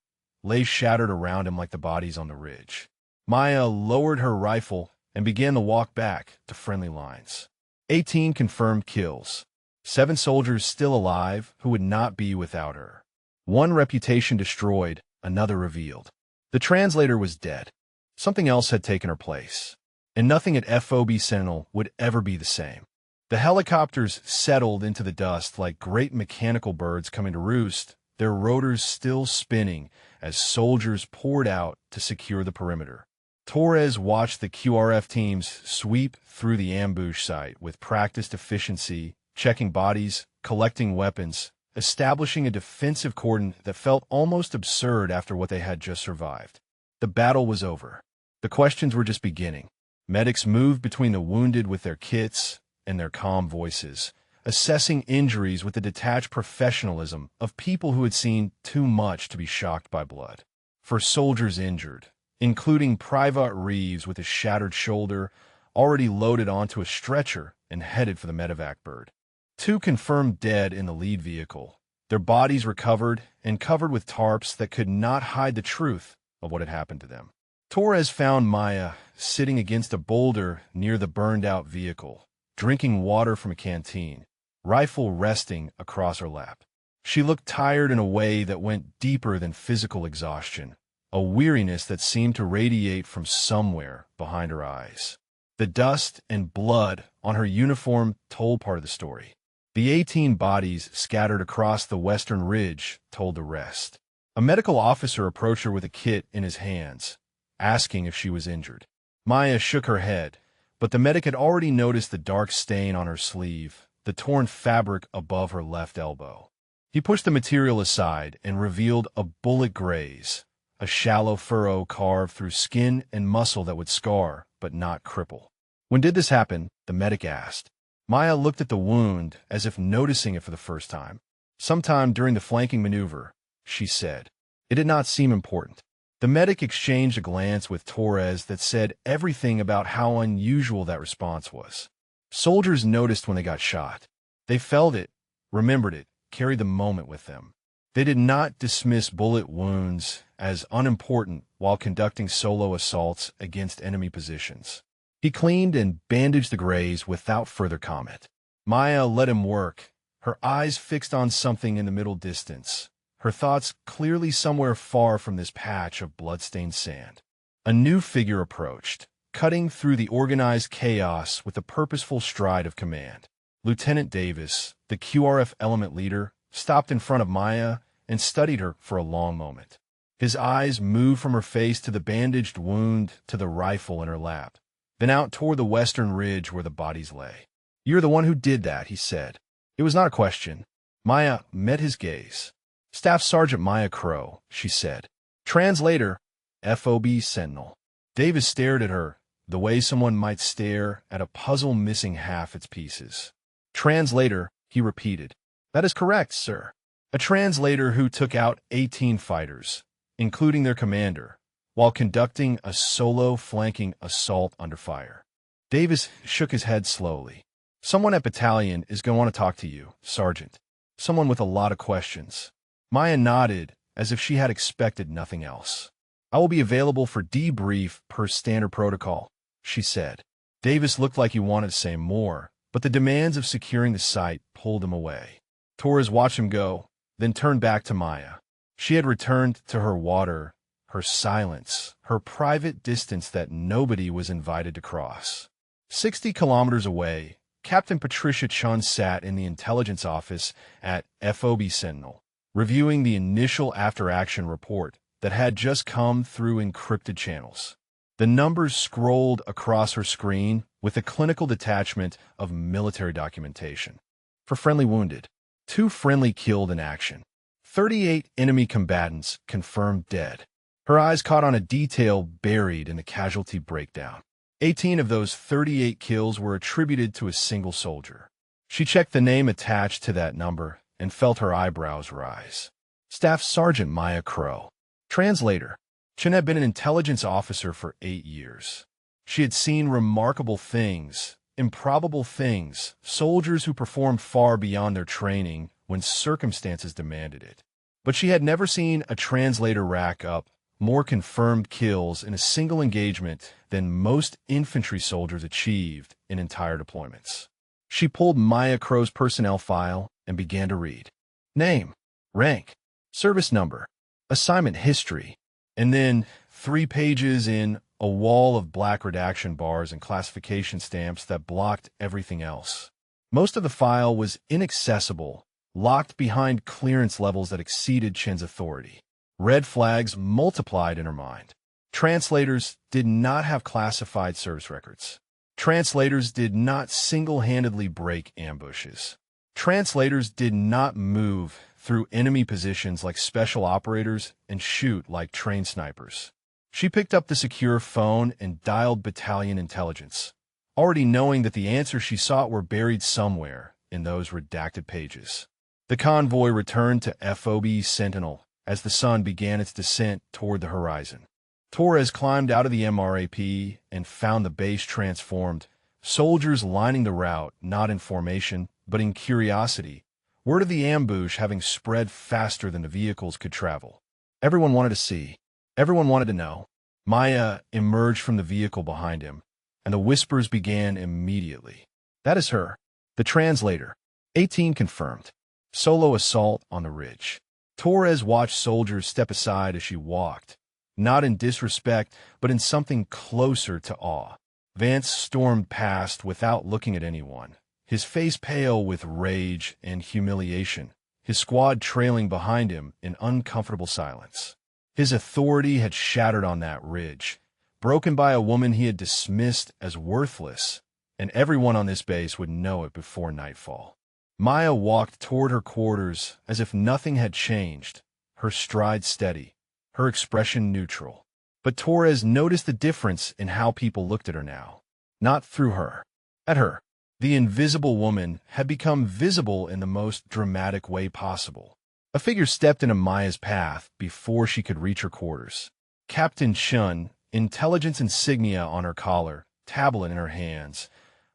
lay shattered around him like the bodies on the ridge. Maya lowered her rifle and began to walk back to friendly lines. 18 confirmed kills. 7 soldiers still alive who would not be without her. 1 reputation destroyed, another revealed. The translator was dead. Something else had taken her place, and nothing at FOB Sentinel would ever be the same. The helicopters settled into the dust like great mechanical birds coming to roost, their rotors still spinning as soldiers poured out to secure the perimeter. Torres watched the QRF teams sweep through the ambush site with practiced efficiency, checking bodies, collecting weapons, establishing a defensive cordon that felt almost absurd after what they had just survived. The battle was over. The questions were just beginning. Medics moved between the wounded with their kits and their calm voices, assessing injuries with the detached professionalism of people who had seen too much to be shocked by blood. For soldiers injured, including Private Reeves with his shattered shoulder, already loaded onto a stretcher and headed for the medevac bird. 2 confirmed dead in the lead vehicle, their bodies recovered and covered with tarps that could not hide the truth of what had happened to them. Torres found Maya sitting against a boulder near the burned-out vehicle, drinking water from a canteen, rifle resting across her lap. She looked tired in a way that went deeper than physical exhaustion, a weariness that seemed to radiate from somewhere behind her eyes. The dust and blood on her uniform told part of the story. The 18 bodies scattered across the western ridge told the rest. A medical officer approached her with a kit in his hands, asking if she was injured. Maya shook her head, but the medic had already noticed the dark stain on her sleeve, the torn fabric above her left elbow. He pushed the material aside and revealed a bullet graze, a shallow furrow carved through skin and muscle that would scar but not cripple. "When did this happen?" the medic asked. Maya looked at the wound as if noticing it for the first time. "Sometime during the flanking maneuver," she said. It did not seem important. The medic exchanged a glance with Torres that said everything about how unusual that response was. Soldiers noticed when they got shot. They felt it, remembered it, carried the moment with them. They did not dismiss bullet wounds as unimportant while conducting solo assaults against enemy positions. He cleaned and bandaged the graze without further comment. Maya let him work, her eyes fixed on something in the middle distance, her thoughts clearly somewhere far from this patch of blood-stained sand. A new figure approached, cutting through the organized chaos with the purposeful stride of command. Lieutenant Davis, the QRF element leader, stopped in front of Maya and studied her for a long moment. His eyes moved from her face to the bandaged wound to the rifle in her lap, then out toward the western ridge where the bodies lay. "You're the one who did that," he said. It was not a question. Maya met his gaze. "Staff Sergeant Maya Crow," she said. "Translator, FOB Sentinel." Davis stared at her, the way someone might stare at a puzzle missing half its pieces. "Translator," he repeated. "That is correct, sir. A translator who took out 18 fighters, including their commander, while conducting a solo flanking assault under fire." Davis shook his head slowly. "Someone at battalion is going to want to talk to you, Sergeant. Someone with a lot of questions." Maya nodded as if she had expected nothing else. "I will be available for debrief per standard protocol," she said. Davis looked like he wanted to say more, but the demands of securing the site pulled him away. Torres watched him go, then turned back to Maya. She had returned to her water, her silence, her private distance that nobody was invited to cross. 60 kilometers away, Captain Patricia Chun sat in the intelligence office at FOB Sentinel, reviewing the initial after-action report that had just come through encrypted channels. The numbers scrolled across her screen with a clinical detachment of military documentation. For friendly wounded, 2 friendly killed in action. 38 enemy combatants confirmed dead. Her eyes caught on a detail buried in the casualty breakdown. 18 of those 38 kills were attributed to a single soldier. She checked the name attached to that number and felt her eyebrows rise. Staff Sergeant Maya Crow. Translator. Chen had been an intelligence officer for 8 years. She had seen remarkable things, improbable things, soldiers who performed far beyond their training when circumstances demanded it. But she had never seen a translator rack up more confirmed kills in a single engagement than most infantry soldiers achieved in entire deployments. She pulled Maya Crow's personnel file and began to read. Name, rank, service number, assignment history, and then 3 pages in a wall of black redaction bars and classification stamps that blocked everything else. Most of the file was inaccessible, locked behind clearance levels that exceeded Chen's authority. Red flags multiplied in her mind. Translators did not have classified service records. Translators did not single-handedly break ambushes. Translators did not move through enemy positions like special operators and shoot like trained snipers. She picked up the secure phone and dialed battalion intelligence, already knowing that the answers she sought were buried somewhere in those redacted pages. The convoy returned to FOB Sentinel as the sun began its descent toward the horizon. Torres climbed out of the MRAP and found the base transformed, soldiers lining the route not in formation but in curiosity, word of the ambush having spread faster than the vehicles could travel. Everyone wanted to see. Everyone wanted to know. Maya emerged from the vehicle behind him, and the whispers began immediately. That is her. The translator. 18 confirmed. Solo assault on the ridge. Torres watched soldiers step aside as she walked, not in disrespect, but in something closer to awe. Vance stormed past without looking at anyone, his face pale with rage and humiliation, his squad trailing behind him in uncomfortable silence. His authority had shattered on that ridge, broken by a woman he had dismissed as worthless, and everyone on this base would know it before nightfall. Maya walked toward her quarters as if nothing had changed, her stride steady, her expression neutral. But Torres noticed the difference in how people looked at her now. Not through her. At her. The invisible woman had become visible in the most dramatic way possible. A figure stepped into Maya's path before she could reach her quarters. Captain Chun, intelligence insignia on her collar, tablet in her hands,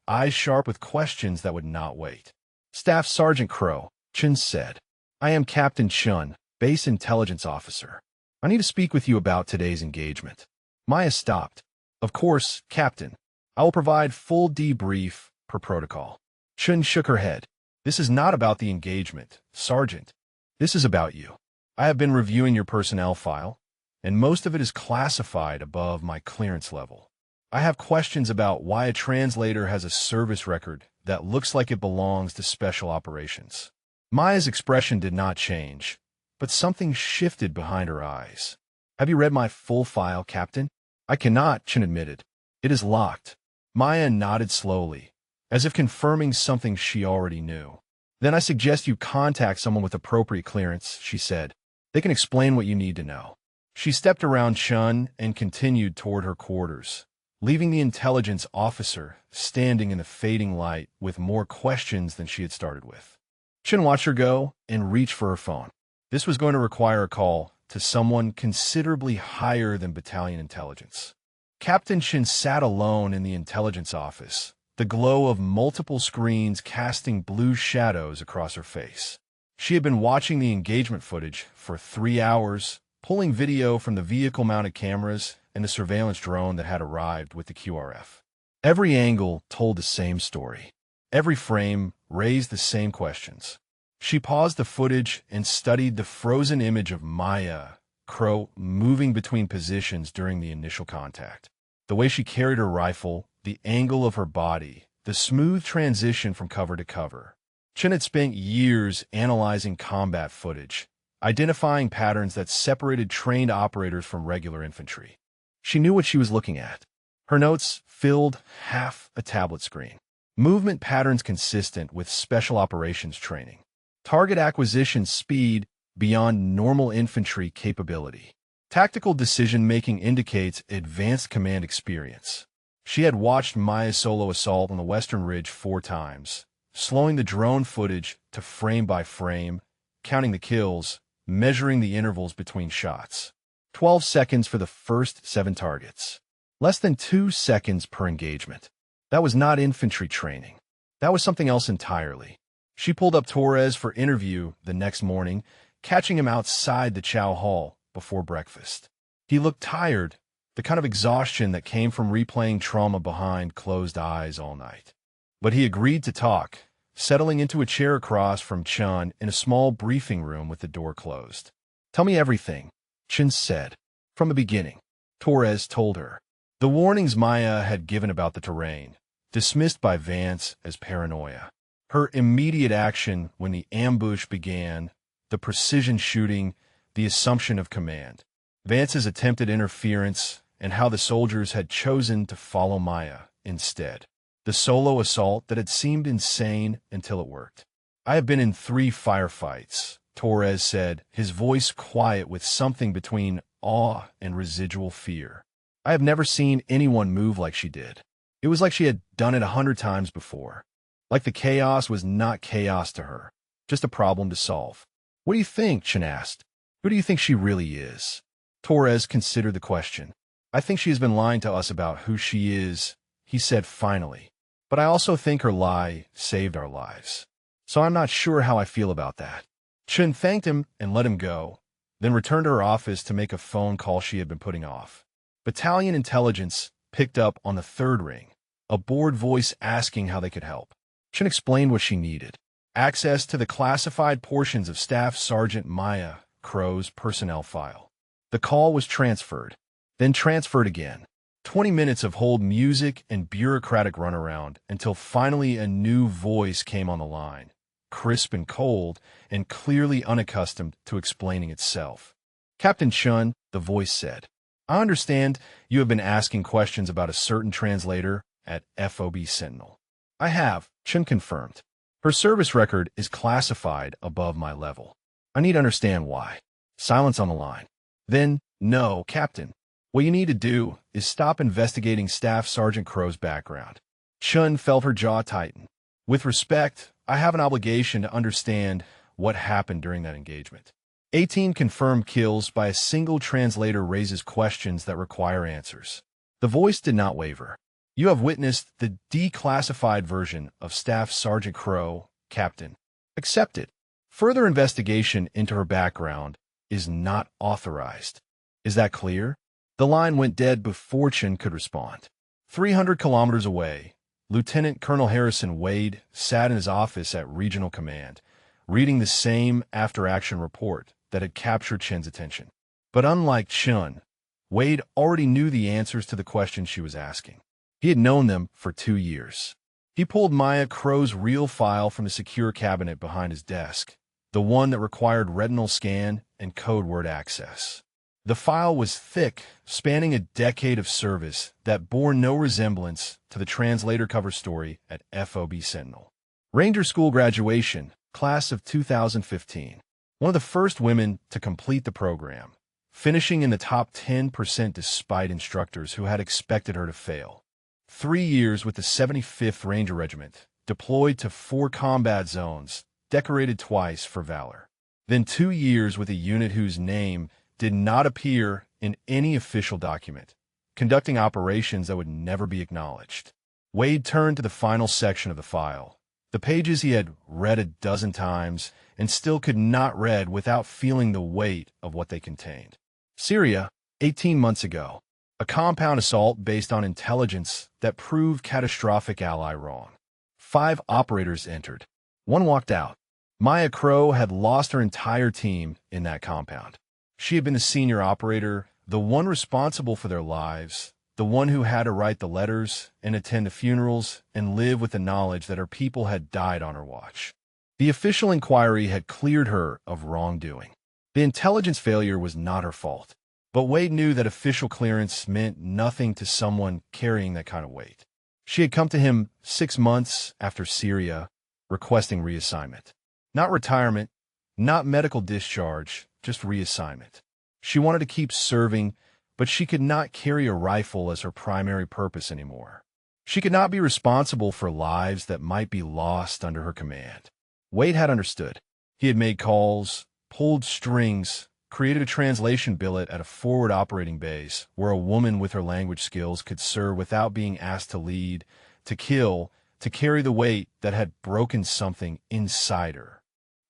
eyes sharp with questions that would not wait. Staff Sergeant Crow, Chun said. I am Captain Chun, Base Intelligence Officer. I need to speak with you about today's engagement. Maya stopped. Of course, Captain. I will provide full debrief per protocol. Chun shook her head. This is not about the engagement, Sergeant. This is about you. I have been reviewing your personnel file, and most of it is classified above my clearance level. I have questions about why a translator has a service record that looks like it belongs to special operations. Maya's expression did not change, but something shifted behind her eyes. Have you read my full file, Captain? I cannot, Chun admitted. It is locked. Maya nodded slowly, as if confirming something she already knew. Then I suggest you contact someone with appropriate clearance, she said. They can explain what you need to know. She stepped around Chun and continued toward her quarters, leaving the intelligence officer standing in the fading light with more questions than she had started with. Chun watched her go and reached for her phone. This was going to require a call to someone considerably higher than battalion intelligence. Captain Chun sat alone in the intelligence office, the glow of multiple screens casting blue shadows across her face. She had been watching the engagement footage for 3 hours, pulling video from the vehicle-mounted cameras and the surveillance drone that had arrived with the QRF. Every angle told the same story. Every frame raised the same questions. She paused the footage and studied the frozen image of Maya, Crow, moving between positions during the initial contact. The way she carried her rifle, the angle of her body, the smooth transition from cover to cover. Chun had spent years analyzing combat footage, identifying patterns that separated trained operators from regular infantry. She knew what she was looking at. Her notes filled half a tablet screen. Movement patterns consistent with special operations training. Target acquisition speed beyond normal infantry capability. Tactical decision-making indicates advanced command experience. She had watched Maya's solo assault on the Western Ridge 4 times, slowing the drone footage to frame by frame, counting the kills, measuring the intervals between shots. 12 seconds for the first 7 targets. Less than 2 seconds per engagement. That was not infantry training. That was something else entirely. She pulled up Torres for interview the next morning, catching him outside the chow hall before breakfast. He looked tired, the kind of exhaustion that came from replaying trauma behind closed eyes all night. But he agreed to talk, settling into a chair across from Chun in a small briefing room with the door closed. Tell me everything, Chun said. From the beginning, Torres told her. The warnings Maya had given about the terrain, dismissed by Vance as paranoia. Her immediate action when the ambush began, the precision shooting, the assumption of command. Vance's attempted interference, and how the soldiers had chosen to follow Maya instead. The solo assault that had seemed insane until it worked. I have been in 3 firefights, Torres said, his voice quiet with something between awe and residual fear. I have never seen anyone move like she did. It was like she had done it 100 times before. Like the chaos was not chaos to her, just a problem to solve. What do you think? Chun asked. Who do you think she really is? Torres considered the question. I think she has been lying to us about who she is, he said finally. But I also think her lie saved our lives. So I'm not sure how I feel about that. Chun thanked him and let him go, then returned to her office to make a phone call she had been putting off. Battalion intelligence picked up on the 3rd ring, a bored voice asking how they could help. Chun explained what she needed. access to the classified portions of Staff Sergeant Maya Crow's personnel file. The call was transferred, then transferred again. 20 minutes of hold music and bureaucratic runaround until finally a new voice came on the line, crisp and cold and clearly unaccustomed to explaining itself. "Captain Chun," the voice said, "I understand you have been asking questions about a certain translator at FOB Sentinel." "I have," Chun confirmed. "Her service record is classified above my level. I need to understand why." Silence on the line. "Then, no, Captain. What you need to do is stop investigating Staff Sergeant Crow's background." Chun felt her jaw tighten. "With respect, I have an obligation to understand what happened during that engagement." 18 confirmed kills by a single translator raises questions that require answers. The voice did not waver. "You have witnessed the declassified version of Staff Sergeant Crow, Captain. Accept it. Further investigation into her background is not authorized. Is that clear?" The line went dead before Chun could respond. 300 kilometers away, Lieutenant Colonel Harrison Wade sat in his office at Regional Command, reading the same after-action report that had captured Chun's attention. But unlike Chun, Wade already knew the answers to the questions she was asking. He had known them for 2 years. He pulled Maya Crow's real file from the secure cabinet behind his desk, the one that required retinal scan and code word access. The file was thick, spanning a decade of service that bore no resemblance to the translator cover story at FOB Sentinel. Ranger School graduation, class of 2015. One of the first women to complete the program, finishing in the top 10% despite instructors who had expected her to fail. 3 years with the 75th Ranger Regiment, deployed to 4 combat zones, decorated twice for valor. Then 2 years with a unit whose name did not appear in any official document, conducting operations that would never be acknowledged. Wade turned to the final section of the file, the pages he had read a dozen times and still could not read without feeling the weight of what they contained. Syria, 18 months ago. A compound assault based on intelligence that proved catastrophic ally wrong. 5 operators entered. 1 walked out. Maya Crow had lost her entire team in that compound. She had been the senior operator, the one responsible for their lives, the one who had to write the letters and attend the funerals and live with the knowledge that her people had died on her watch. The official inquiry had cleared her of wrongdoing. The intelligence failure was not her fault, but Wade knew that official clearance meant nothing to someone carrying that kind of weight. She had come to him 6 months after Syria, requesting reassignment. Not retirement, not medical discharge, just reassignment. She wanted to keep serving, but she could not carry a rifle as her primary purpose anymore. She could not be responsible for lives that might be lost under her command. Wade had understood. He had made calls, pulled strings, created a translation billet at a forward operating base where a woman with her language skills could serve without being asked to lead, to kill, to carry the weight that had broken something inside her.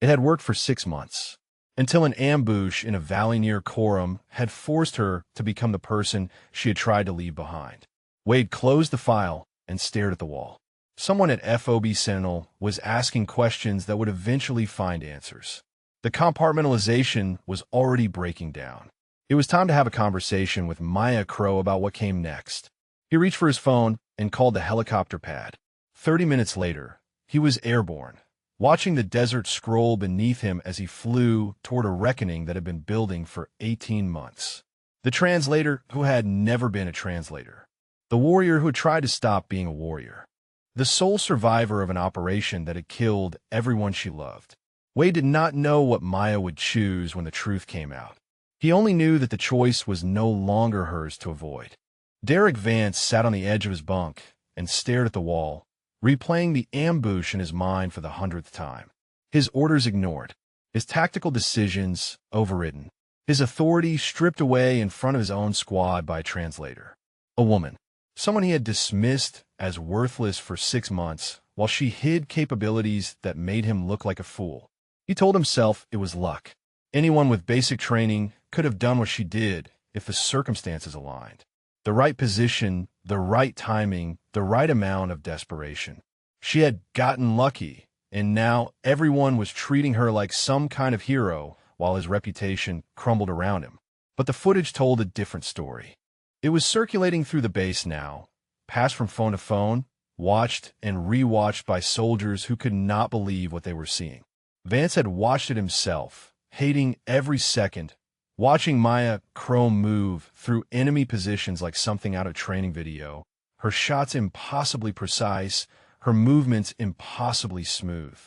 It had worked for 6 months, until an ambush in a valley near Coram had forced her to become the person she had tried to leave behind. Wade closed the file and stared at the wall. Someone at FOB Sentinel was asking questions that would eventually find answers. The compartmentalization was already breaking down. It was time to have a conversation with Maya Crow about what came next. He reached for his phone and called the helicopter pad. 30 minutes later, he was airborne, watching the desert scroll beneath him as he flew toward a reckoning that had been building for 18 months. The translator who had never been a translator. The warrior who had tried to stop being a warrior. The sole survivor of an operation that had killed everyone she loved. Wade did not know what Maya would choose when the truth came out. He only knew that the choice was no longer hers to avoid. Derek Vance sat on the edge of his bunk and stared at the wall, replaying the ambush in his mind for the 100th time. His orders ignored, his tactical decisions overridden, his authority stripped away in front of his own squad by a translator. A woman, someone he had dismissed as worthless for 6 months, while she hid capabilities that made him look like a fool. He told himself it was luck. Anyone with basic training could have done what she did if the circumstances aligned. The right position, the right timing, the right amount of desperation. She had gotten lucky, and now everyone was treating her like some kind of hero while his reputation crumbled around him. But the footage told a different story. It was circulating through the base now, passed from phone to phone, watched and rewatched by soldiers who could not believe what they were seeing. Vance had watched it himself, hating every second, watching Maya Crow move through enemy positions like something out of training video, her shots impossibly precise, her movements impossibly smooth.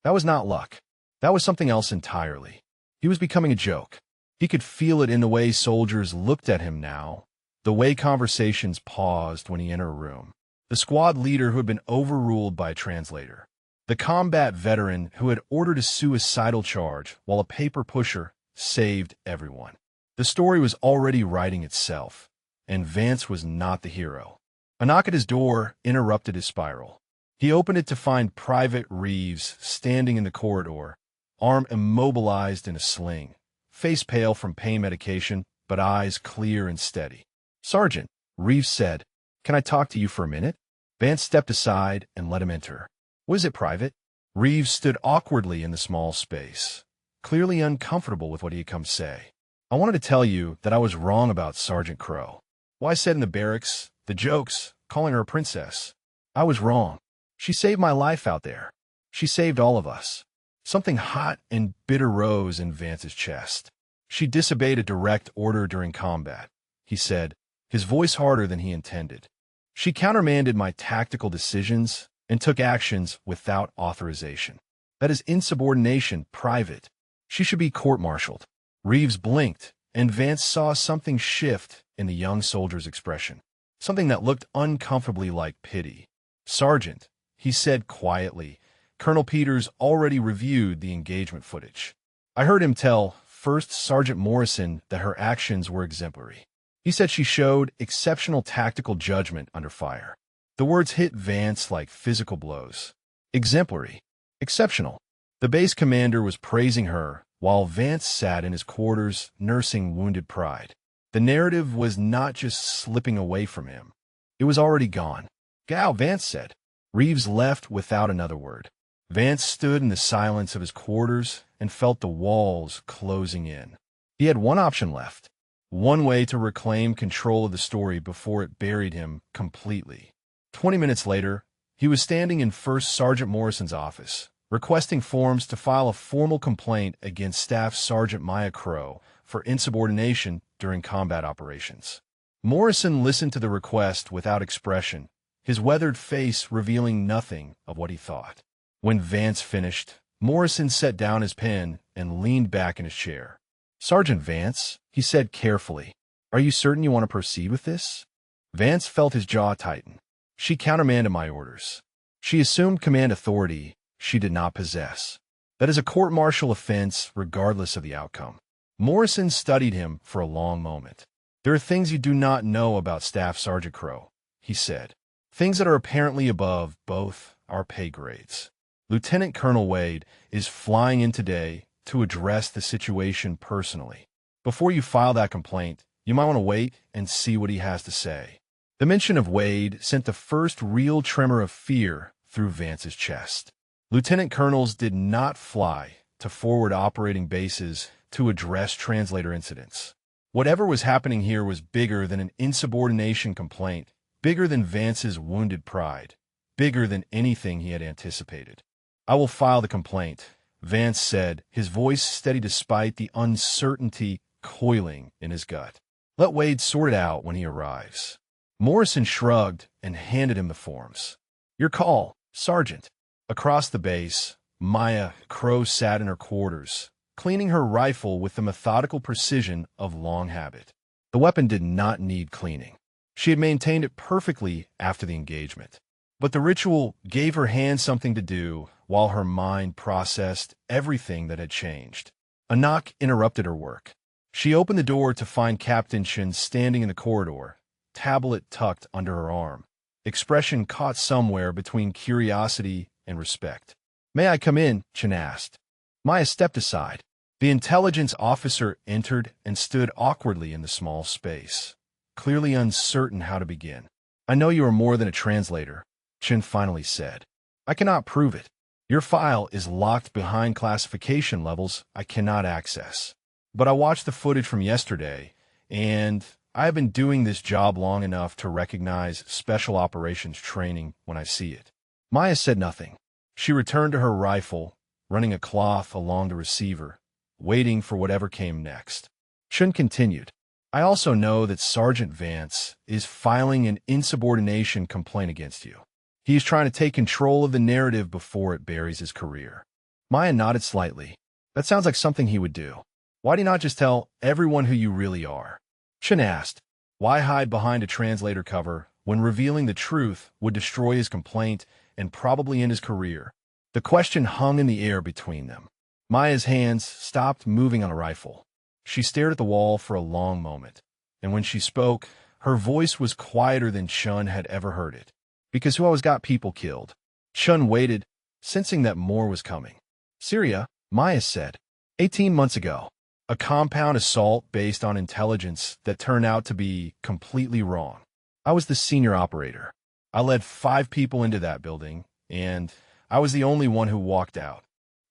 That was not luck. That was something else entirely. He was becoming a joke. He could feel it in the way soldiers looked at him now, the way conversations paused when he entered a room. The squad leader who had been overruled by a translator. The combat veteran who had ordered a suicidal charge while a paper pusher saved everyone. The story was already writing itself, and Vance was not the hero. A knock at his door interrupted his spiral. He opened it to find Private Reeves standing in the corridor, arm immobilized in a sling, face pale from pain medication, but eyes clear and steady. "Sergeant," Reeves said, "can I talk to you for a minute?" Vance stepped aside and let him enter. "What is it, Private?" Reeves stood awkwardly in the small space, clearly uncomfortable with what he had come to say. "I wanted to tell you that I was wrong about Sergeant Crow. What I said in the barracks, the jokes, calling her a princess. I was wrong. She saved my life out there. She saved all of us." Something hot and bitter rose in Vance's chest. "She disobeyed a direct order during combat," he said, his voice harder than he intended. "She countermanded my tactical decisions and took actions without authorization. That is insubordination, Private. She should be court-martialed." Reeves blinked, and Vance saw something shift in the young soldier's expression, something that looked uncomfortably like pity. "Sergeant," he said quietly, "Colonel Peters already reviewed the engagement footage. I heard him tell First Sergeant Morrison that her actions were exemplary. He said she showed exceptional tactical judgment under fire." The words hit Vance like physical blows. Exemplary. Exceptional. The base commander was praising her, while Vance sat in his quarters nursing wounded pride. The narrative was not just slipping away from him. It was already gone. "Gal," Vance said. Reeves left without another word. Vance stood in the silence of his quarters and felt the walls closing in. He had one option left, one way to reclaim control of the story before it buried him completely. 20 minutes later, he was standing in First Sergeant Morrison's office, requesting forms to file a formal complaint against Staff Sergeant Maya Crow for insubordination during combat operations. Morrison listened to the request without expression, his weathered face revealing nothing of what he thought. When Vance finished, Morrison set down his pen and leaned back in his chair. "Sergeant Vance," he said carefully, "are you certain you want to proceed with this?" Vance felt his jaw tighten. "She countermanded my orders. She assumed command authority she did not possess. That is a court-martial offense regardless of the outcome." Morrison studied him for a long moment. "There are things you do not know about Staff Sergeant Crow," he said. "Things that are apparently above both our pay grades. Lieutenant Colonel Wade is flying in today to address the situation personally. Before you file that complaint, you might want to wait and see what he has to say." The mention of Wade sent the first real tremor of fear through Vance's chest. Lieutenant colonels did not fly to forward operating bases to address translator incidents. Whatever was happening here was bigger than an insubordination complaint, bigger than Vance's wounded pride, bigger than anything he had anticipated. "I will file the complaint," Vance said, his voice steady despite the uncertainty coiling in his gut. "Let Wade sort it out when he arrives." Morrison shrugged and handed him the forms. "Your call, Sergeant." Across the base, Maya Crow sat in her quarters, cleaning her rifle with the methodical precision of long habit. The weapon did not need cleaning. She had maintained it perfectly after the engagement. But the ritual gave her hands something to do while her mind processed everything that had changed. A knock interrupted her work. She opened the door to find Captain Chen standing in the corridor, tablet tucked under her arm, expression caught somewhere between curiosity and respect. "May I come in?" Chen asked. Maya stepped aside. The intelligence officer entered and stood awkwardly in the small space, clearly uncertain how to begin. "I know you are more than a translator," Chen finally said. "I cannot prove it. Your file is locked behind classification levels I cannot access. But I watched the footage from yesterday, and I have been doing this job long enough to recognize special operations training when I see it. Maya said nothing. She returned to her rifle, running a cloth along the receiver, waiting for whatever came next. Chun continued. I also know that Sergeant Vance is filing an insubordination complaint against you. He is trying to take control of the narrative before it buries his career. Maya nodded slightly. That sounds like something he would do. Why do you not just tell everyone who you really are? Chun asked. Why hide behind a translator cover when revealing the truth would destroy his complaint and probably end his career? The question hung in the air between them. Maya's hands stopped moving on a rifle. She stared at the wall for a long moment, and when she spoke, her voice was quieter than Chun had ever heard it. Because who always got people killed? Chun waited, sensing that more was coming. Syria, Maya said. 18 months ago. A compound assault based on intelligence that turned out to be completely wrong. I was the senior operator. I led 5 people into that building, and I was the only one who walked out.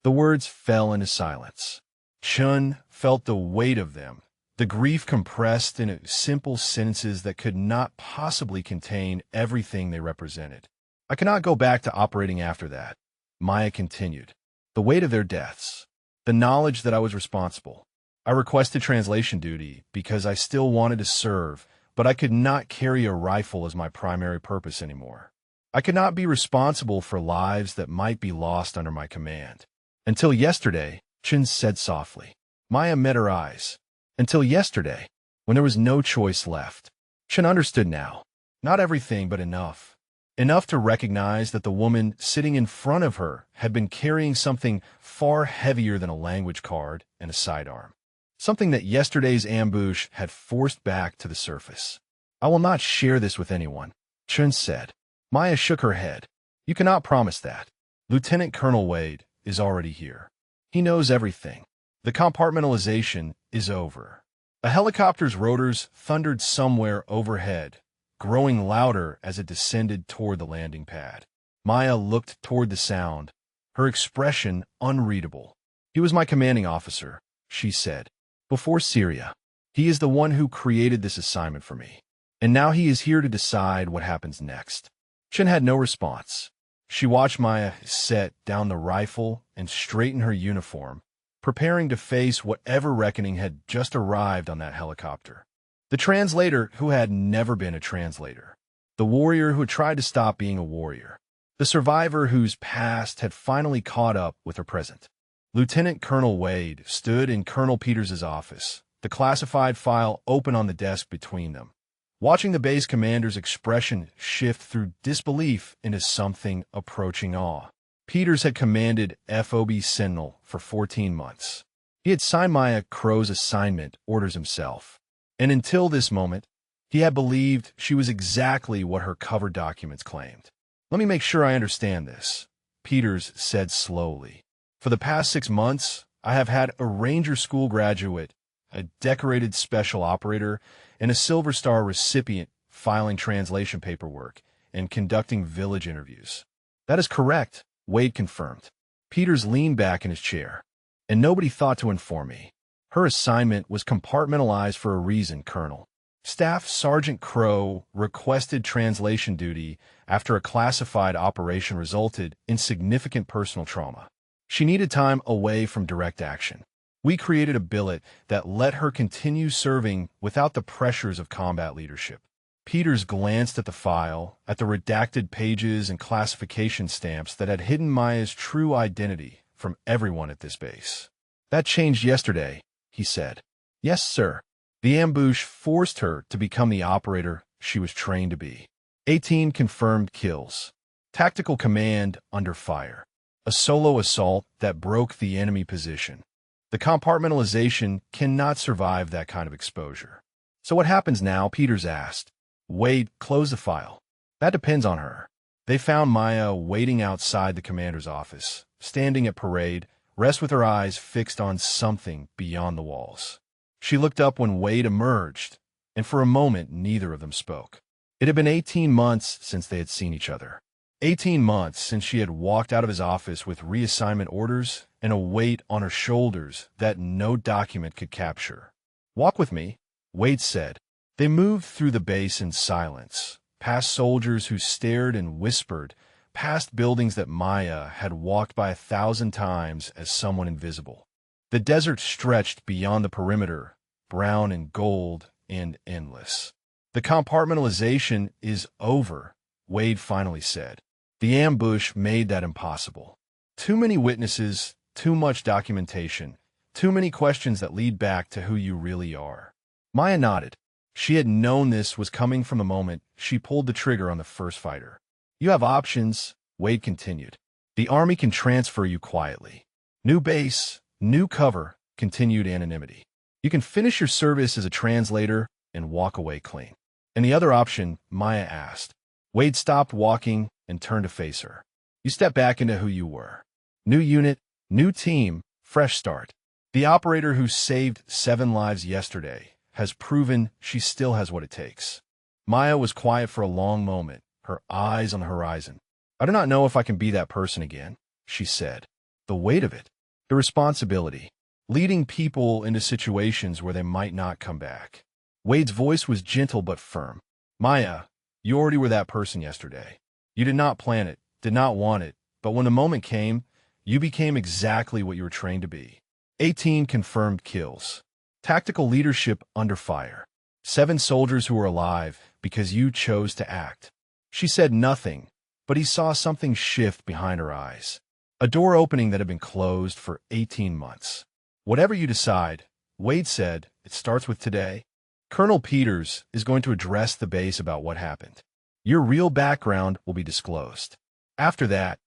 The words fell into silence. Chun felt the weight of them, the grief compressed into simple sentences that could not possibly contain everything they represented. I cannot go back to operating after that. Maya continued. The weight of their deaths. The knowledge that I was responsible. I requested translation duty because I still wanted to serve, but I could not carry a rifle as my primary purpose anymore. I could not be responsible for lives that might be lost under my command. Until yesterday, Chun said softly. Maya met her eyes. Until yesterday, when there was no choice left. Chun understood now. Not everything, but enough. Enough to recognize that the woman sitting in front of her had been carrying something far heavier than a language card and a sidearm. Something that yesterday's ambush had forced back to the surface. I will not share this with anyone, Chun said. Maya shook her head. You cannot promise that. Lieutenant Colonel Wade is already here. He knows everything. The compartmentalization is over. A helicopter's rotors thundered somewhere overhead, growing louder as it descended toward the landing pad. Maya looked toward the sound, her expression unreadable. He was my commanding officer, she said. Before Syria, he is the one who created this assignment for me. And now he is here to decide what happens next. Chun had no response. She watched Maya set down the rifle and straighten her uniform, preparing to face whatever reckoning had just arrived on that helicopter. The translator who had never been a translator. The warrior who had tried to stop being a warrior. The survivor whose past had finally caught up with her present. Lieutenant Colonel Wade stood in Colonel Peters' office, the classified file open on the desk between them, watching the base commander's expression shift through disbelief into something approaching awe. Peters had commanded FOB Sentinel for 14 months. He had signed Maya Crow's assignment orders himself, and until this moment, he had believed she was exactly what her cover documents claimed. Let me make sure I understand this, Peters said slowly. For the past 6 months, I have had a Ranger School graduate, a decorated special operator, and a Silver Star recipient filing translation paperwork and conducting village interviews. That is correct, Wade confirmed. Peters leaned back in his chair. And nobody thought to inform me. Her assignment was compartmentalized for a reason, Colonel. Staff Sergeant Crow requested translation duty after a classified operation resulted in significant personal trauma. She needed time away from direct action. We created a billet that let her continue serving without the pressures of combat leadership. Peters glanced at the file, at the redacted pages and classification stamps that had hidden Maya's true identity from everyone at this base. That changed yesterday, he said. Yes, sir. The ambush forced her to become the operator she was trained to be. 18 confirmed kills. Tactical command under fire. A solo assault that broke the enemy position. The compartmentalization cannot survive that kind of exposure. So what happens now? Peters asked. Wade, close the file. That depends on her. They found Maya waiting outside the commander's office, standing at parade, rest with her eyes fixed on something beyond the walls. She looked up when Wade emerged, and for a moment neither of them spoke. It had been 18 months since they had seen each other. 18 months since she had walked out of his office with reassignment orders and a weight on her shoulders that no document could capture. "Walk with me," Wade said. They moved through the base in silence, past soldiers who stared and whispered, past buildings that Maya had walked by 1,000 times as someone invisible. The desert stretched beyond the perimeter, brown and gold and endless. "The compartmentalization is over," Wade finally said. The ambush made that impossible. Too many witnesses, too much documentation, too many questions that lead back to who you really are. Maya nodded. She had known this was coming from the moment she pulled the trigger on the first fighter. "You have options," Wade continued. "The army can transfer you quietly. New base, new cover, continued anonymity. You can finish your service as a translator and walk away clean." "And the other option?" Maya asked. Wade stopped walking and turned to face her. "You step back into who you were. New unit, new team, fresh start. The operator who saved 7 lives yesterday has proven she still has what it takes." Maya was quiet for a long moment, her eyes on the horizon. "I do not know if I can be that person again," she said. The weight of it, the responsibility, leading people into situations where they might not come back. Wade's voice was gentle but firm. "Maya, you already were that person yesterday. You did not plan it, did not want it, but when the moment came, you became exactly what you were trained to be. 18 confirmed kills. Tactical leadership under fire. 7 soldiers who were alive because you chose to act." She said nothing, but he saw something shift behind her eyes. A door opening that had been closed for 18 months. "Whatever you decide," Wade said, "it starts with today. Colonel Peters is going to address the base about what happened. Your real background will be disclosed. After that,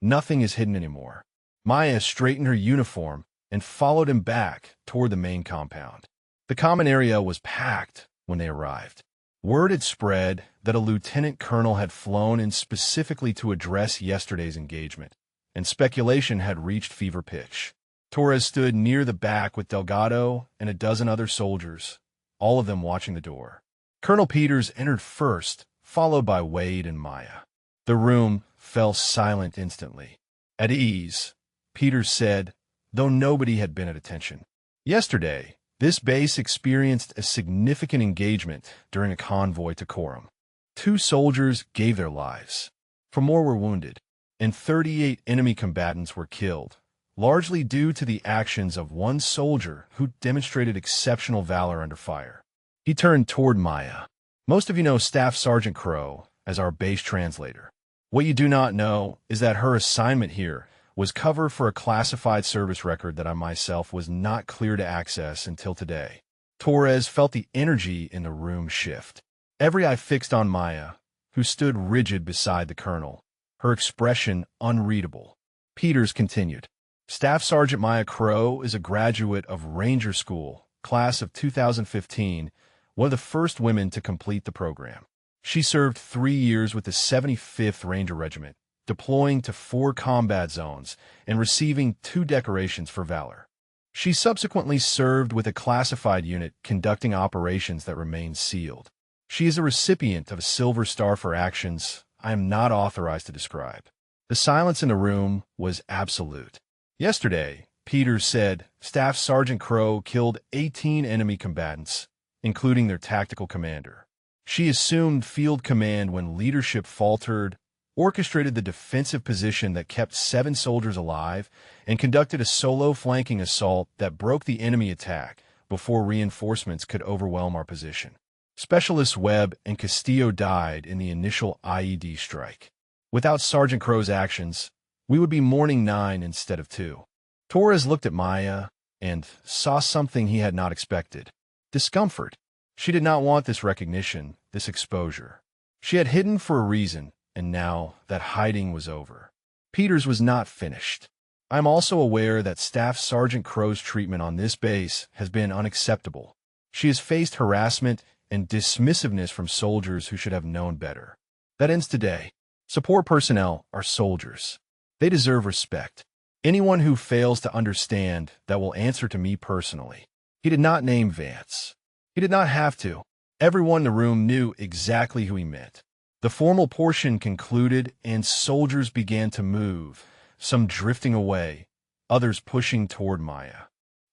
nothing is hidden anymore." Maya straightened her uniform and followed him back toward the main compound. The common area was packed when they arrived. Word had spread that a lieutenant colonel had flown in specifically to address yesterday's engagement, and speculation had reached fever pitch. Torres stood near the back with Delgado and a dozen other soldiers, all of them watching the door. Colonel Peters entered first, followed by Wade and Maya. The room fell silent instantly. "At ease," Peters said, though nobody had been at attention. "Yesterday, this base experienced a significant engagement during a convoy to Coram. 2 soldiers gave their lives. 4 more were wounded, and 38 enemy combatants were killed, largely due to the actions of 1 soldier who demonstrated exceptional valor under fire." He turned toward Maya. "Most of you know Staff Sergeant Crow as our base translator. What you do not know is that her assignment here was cover for a classified service record that I myself was not clear to access until today." Torres felt the energy in the room shift. Every eye fixed on Maya, who stood rigid beside the colonel, her expression unreadable. Peters continued. "Staff Sergeant Maya Crow is a graduate of Ranger School, class of 2015, one of the first women to complete the program. She served 3 years with the 75th Ranger Regiment, deploying to 4 combat zones and receiving 2 decorations for valor. She subsequently served with a classified unit conducting operations that remain sealed. She is a recipient of a Silver Star for actions I am not authorized to describe." The silence in the room was absolute. "Yesterday," Peters said, "Staff Sergeant Crow killed 18 enemy combatants, including their tactical commander. She assumed field command when leadership faltered, orchestrated the defensive position that kept 7 soldiers alive, and conducted a solo flanking assault that broke the enemy attack before reinforcements could overwhelm our position. Specialists Webb and Castillo died in the initial IED strike. Without Sergeant Crow's actions, we would be mourning 9 instead of 2. Torres looked at Maya and saw something he had not expected. Discomfort. She did not want this recognition, this exposure. She had hidden for a reason, and now that hiding was over. Peters was not finished. "I am also aware that Staff Sergeant Crow's treatment on this base has been unacceptable. She has faced harassment and dismissiveness from soldiers who should have known better. That ends today. Support personnel are soldiers. They deserve respect. Anyone who fails to understand that will answer to me personally." He did not name Vance. He did not have to. Everyone in the room knew exactly who he meant. The formal portion concluded and soldiers began to move, some drifting away, others pushing toward Maya.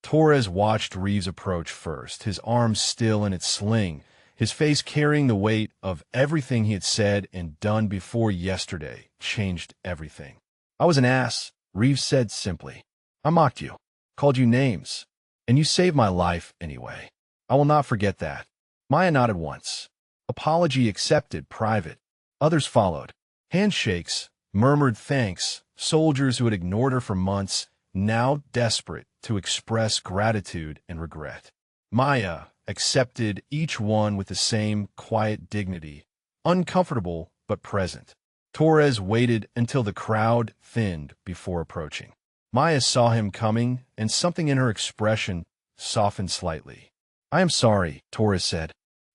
Torres watched Reeves approach first, his arms still in its sling, his face carrying the weight of everything he had said and done before yesterday changed everything. "I was an ass," Reeves said simply. "I mocked you, called you names, and you saved my life anyway. I will not forget that." Maya nodded once. Apology accepted, private. Others followed. Handshakes, murmured thanks, soldiers who had ignored her for months, now desperate to express gratitude and regret. Maya accepted each one with the same quiet dignity, uncomfortable but present. Torres waited until the crowd thinned before approaching. Maya saw him coming, and something in her expression softened slightly. "I am sorry," Torres said.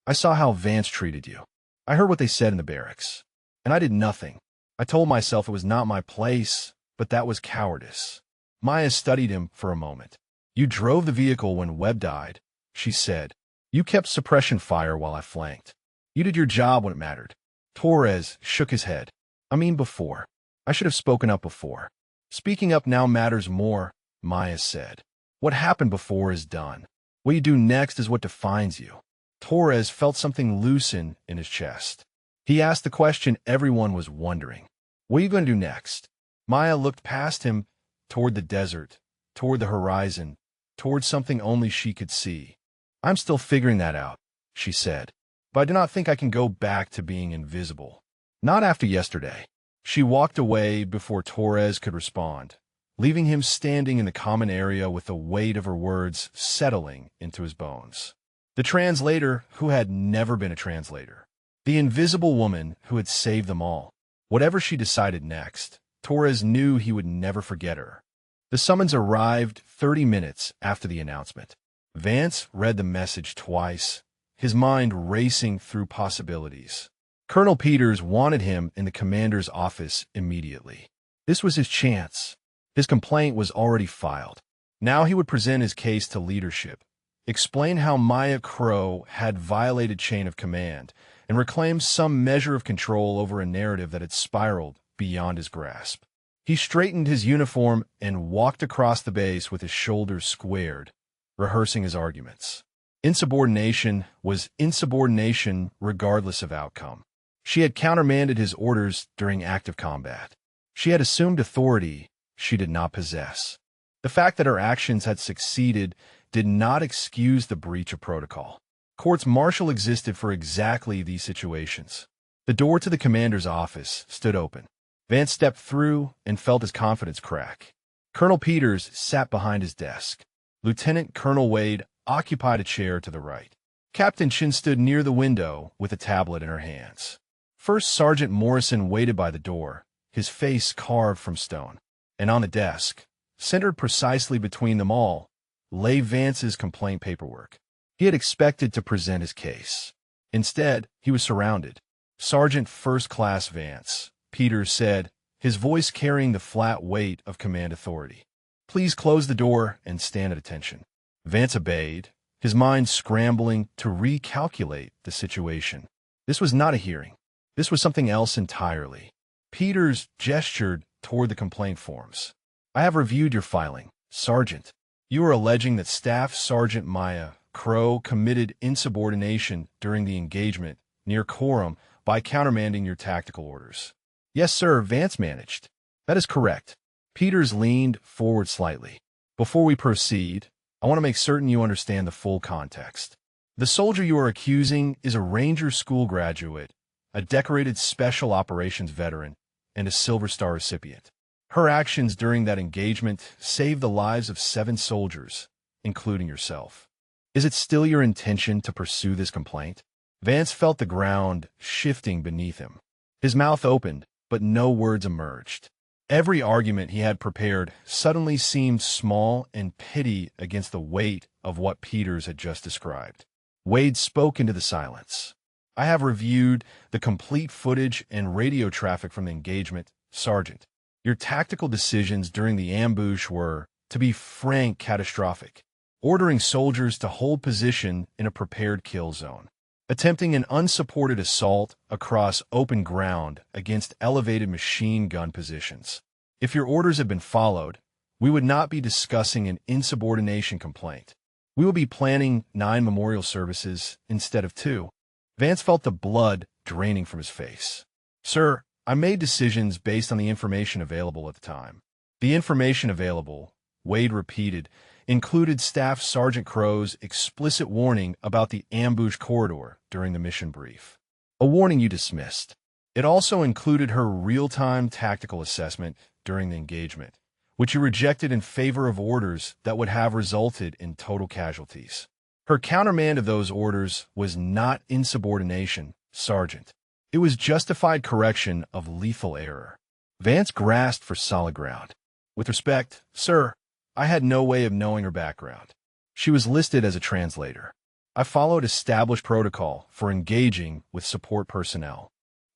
"I saw how Vance treated you. I heard what they said in the barracks, and I did nothing. I told myself it was not my place, but that was cowardice." Maya studied him for a moment. "You drove the vehicle when Webb died," she said. "You kept suppression fire while I flanked. You did your job when it mattered." Torres shook his head. "I mean before. I should have spoken up before." "Speaking up now matters more," Maya said. "What happened before is done. What you do next is what defines you." Torres felt something loosen in his chest. He asked the question everyone was wondering. "What are you going to do next?" Maya looked past him, toward the desert, toward the horizon, toward something only she could see. "I'm still figuring that out," she said. "But I do not think I can go back to being invisible. Not after yesterday." She walked away before Torres could respond, leaving him standing in the common area with the weight of her words settling into his bones. The translator who had never been a translator. The invisible woman who had saved them all. Whatever she decided next, Torres knew he would never forget her. The summons arrived 30 minutes after the announcement. Vance read the message twice, his mind racing through possibilities. Colonel Peters wanted him in the commander's office immediately. This was his chance. His complaint was already filed. Now he would present his case to leadership, explain how Maya Crow had violated chain of command, and reclaim some measure of control over a narrative that had spiraled beyond his grasp. He straightened his uniform and walked across the base with his shoulders squared, rehearsing his arguments. Insubordination was insubordination regardless of outcome. She had countermanded his orders during active combat. She had assumed authority she did not possess. The fact that her actions had succeeded did not excuse the breach of protocol. Courts-martial existed for exactly these situations. The door to the commander's office stood open. Vance stepped through and felt his confidence crack. Colonel Peters sat behind his desk. Lieutenant Colonel Wade occupied a chair to the right. Captain Chin stood near the window with a tablet in her hands. First Sergeant Morrison waited by the door, his face carved from stone. And on the desk, centered precisely between them all, lay Vance's complaint paperwork. He had expected to present his case. Instead, he was surrounded. "Sergeant First Class Vance," Peters said, his voice carrying the flat weight of command authority. "Please close the door and stand at attention." Vance obeyed, his mind scrambling to recalculate the situation. This was not a hearing. This was something else entirely. Peters gestured toward the complaint forms. "I have reviewed your filing, Sergeant. You are alleging that Staff Sergeant Maya Crow committed insubordination during the engagement near Coram by countermanding your tactical orders." "Yes, sir," Vance managed. "That is correct." Peters leaned forward slightly. "Before we proceed, I want to make certain you understand the full context. The soldier you are accusing is a Ranger School graduate, a decorated Special Operations veteran, and a Silver Star recipient. Her actions during that engagement saved the lives of 7 soldiers, including yourself. Is it still your intention to pursue this complaint?" Vance felt the ground shifting beneath him. His mouth opened, but no words emerged. Every argument he had prepared suddenly seemed small and petty against the weight of what Peters had just described. Wade spoke into the silence. "I have reviewed the complete footage and radio traffic from the engagement, Sergeant. Your tactical decisions during the ambush were, to be frank, catastrophic, ordering soldiers to hold position in a prepared kill zone. attempting an unsupported assault across open ground against elevated machine gun positions. If your orders had been followed, we would not be discussing an insubordination complaint. We will be planning 9 memorial services instead of 2. Vance felt the blood draining from his face. Sir, I made decisions based on the information available at the time. The information available, Wade repeated, included Staff Sergeant Crow's explicit warning about the ambush corridor during the mission brief. A warning you dismissed. It also included her real-time tactical assessment during the engagement, which you rejected in favor of orders that would have resulted in total casualties. Her countermand of those orders was not insubordination, Sergeant. It was justified correction of lethal error. Vance grasped for solid ground. With respect, sir, I had no way of knowing her background. She was listed as a translator. I followed established protocol for engaging with support personnel.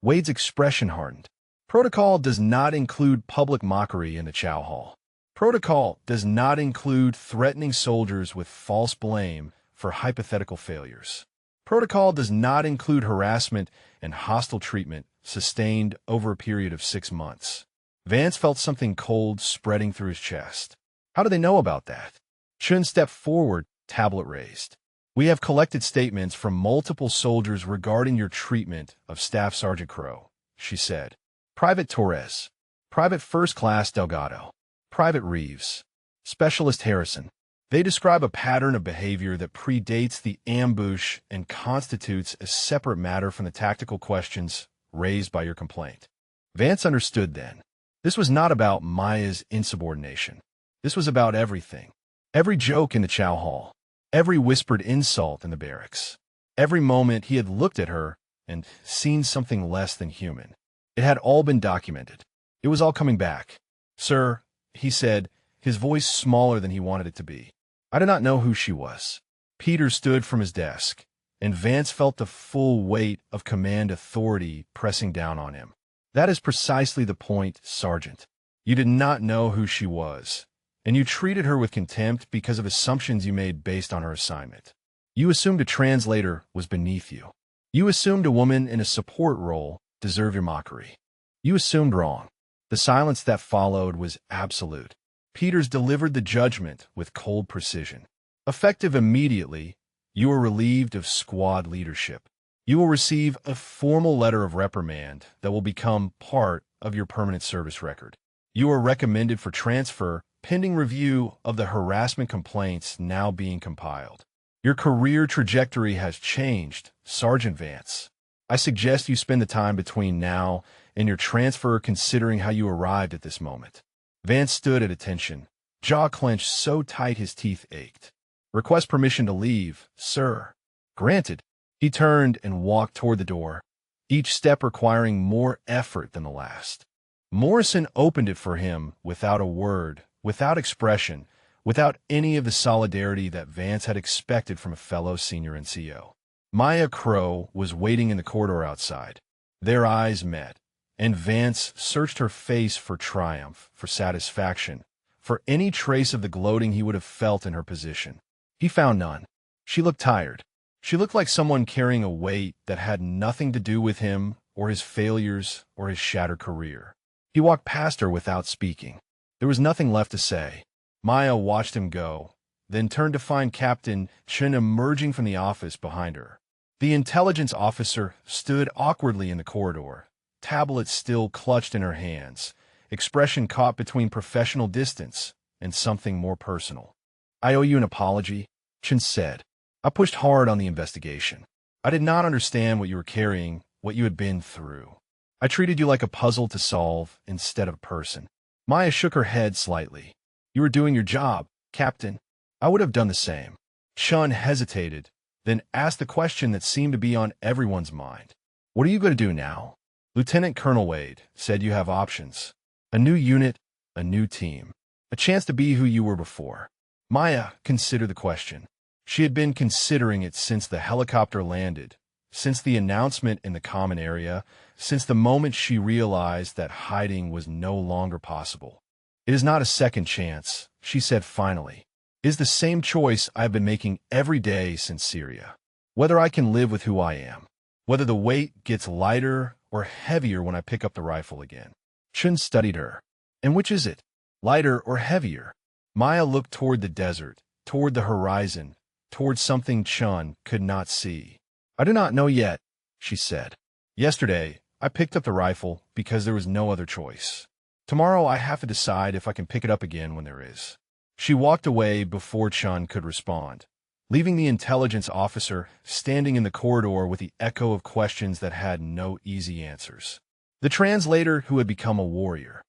Wade's expression hardened. Protocol does not include public mockery in the chow hall. Protocol does not include threatening soldiers with false blame for hypothetical failures. Protocol does not include harassment and hostile treatment sustained over a period of 6 months. Vance felt something cold spreading through his chest. How do they know about that? Chun stepped forward, tablet raised. We have collected statements from multiple soldiers regarding your treatment of Staff Sergeant Crow, she said. Private Torres, Private First Class Delgado, Private Reeves, Specialist Harrison. They describe a pattern of behavior that predates the ambush and constitutes a separate matter from the tactical questions raised by your complaint. Vance understood then. This was not about Maya's insubordination. This was about everything. Every joke in the chow hall. Every whispered insult in the barracks. Every moment he had looked at her and seen something less than human. It had all been documented. It was all coming back. Sir, he said, his voice smaller than he wanted it to be. I did not know who she was. Peter stood from his desk, and Vance felt the full weight of command authority pressing down on him. That is precisely the point, Sergeant. You did not know who she was, and you treated her with contempt because of assumptions you made based on her assignment. You assumed a translator was beneath you. You assumed a woman in a support role deserved your mockery. You assumed wrong. The silence that followed was absolute. Peters delivered the judgment with cold precision. Effective immediately, you are relieved of squad leadership. You will receive a formal letter of reprimand that will become part of your permanent service record. You are recommended for transfer pending review of the harassment complaints now being compiled. Your career trajectory has changed, Sergeant Vance. I suggest you spend the time between now and your transfer considering how you arrived at this moment. Vance stood at attention, jaw clenched so tight his teeth ached. Request permission to leave, sir. Granted. He turned and walked toward the door, each step requiring more effort than the last. Morrison opened it for him without a word, without expression, without any of the solidarity that Vance had expected from a fellow senior NCO. Maya Crow was waiting in the corridor outside. Their eyes met, and Vance searched her face for triumph, for satisfaction, for any trace of the gloating he would have felt in her position. He found none. She looked tired. She looked like someone carrying a weight that had nothing to do with him or his failures or his shattered career. He walked past her without speaking. There was nothing left to say. Maya watched him go, then turned to find Captain Chen emerging from the office behind her. The intelligence officer stood awkwardly in the corridor, tablet still clutched in her hands, expression caught between professional distance and something more personal. I owe you an apology, Chen said. I pushed hard on the investigation. I did not understand what you were carrying, what you had been through. I treated you like a puzzle to solve instead of a person. Maya shook her head slightly. You were doing your job, Captain. I would have done the same. Chun hesitated, then asked the question that seemed to be on everyone's mind. What are you going to do now? Lieutenant Colonel Wade said you have options. A new unit, a new team. A chance to be who you were before. Maya considered the question. She had been considering it since the helicopter landed, since the announcement in the common area, since the moment she realized that hiding was no longer possible. It is not a second chance, she said finally. It is the same choice I have been making every day since Syria. Whether I can live with who I am. Whether the weight gets lighter or heavier when I pick up the rifle again. Chun studied her. And which is it? Lighter or heavier? Maya looked toward the desert, toward the horizon, toward something Chun could not see. I do not know yet, she said. Yesterday, I picked up the rifle because there was no other choice. Tomorrow I have to decide if I can pick it up again when there is. She walked away before Chun could respond, leaving the intelligence officer standing in the corridor with the echo of questions that had no easy answers. The translator who had become a warrior.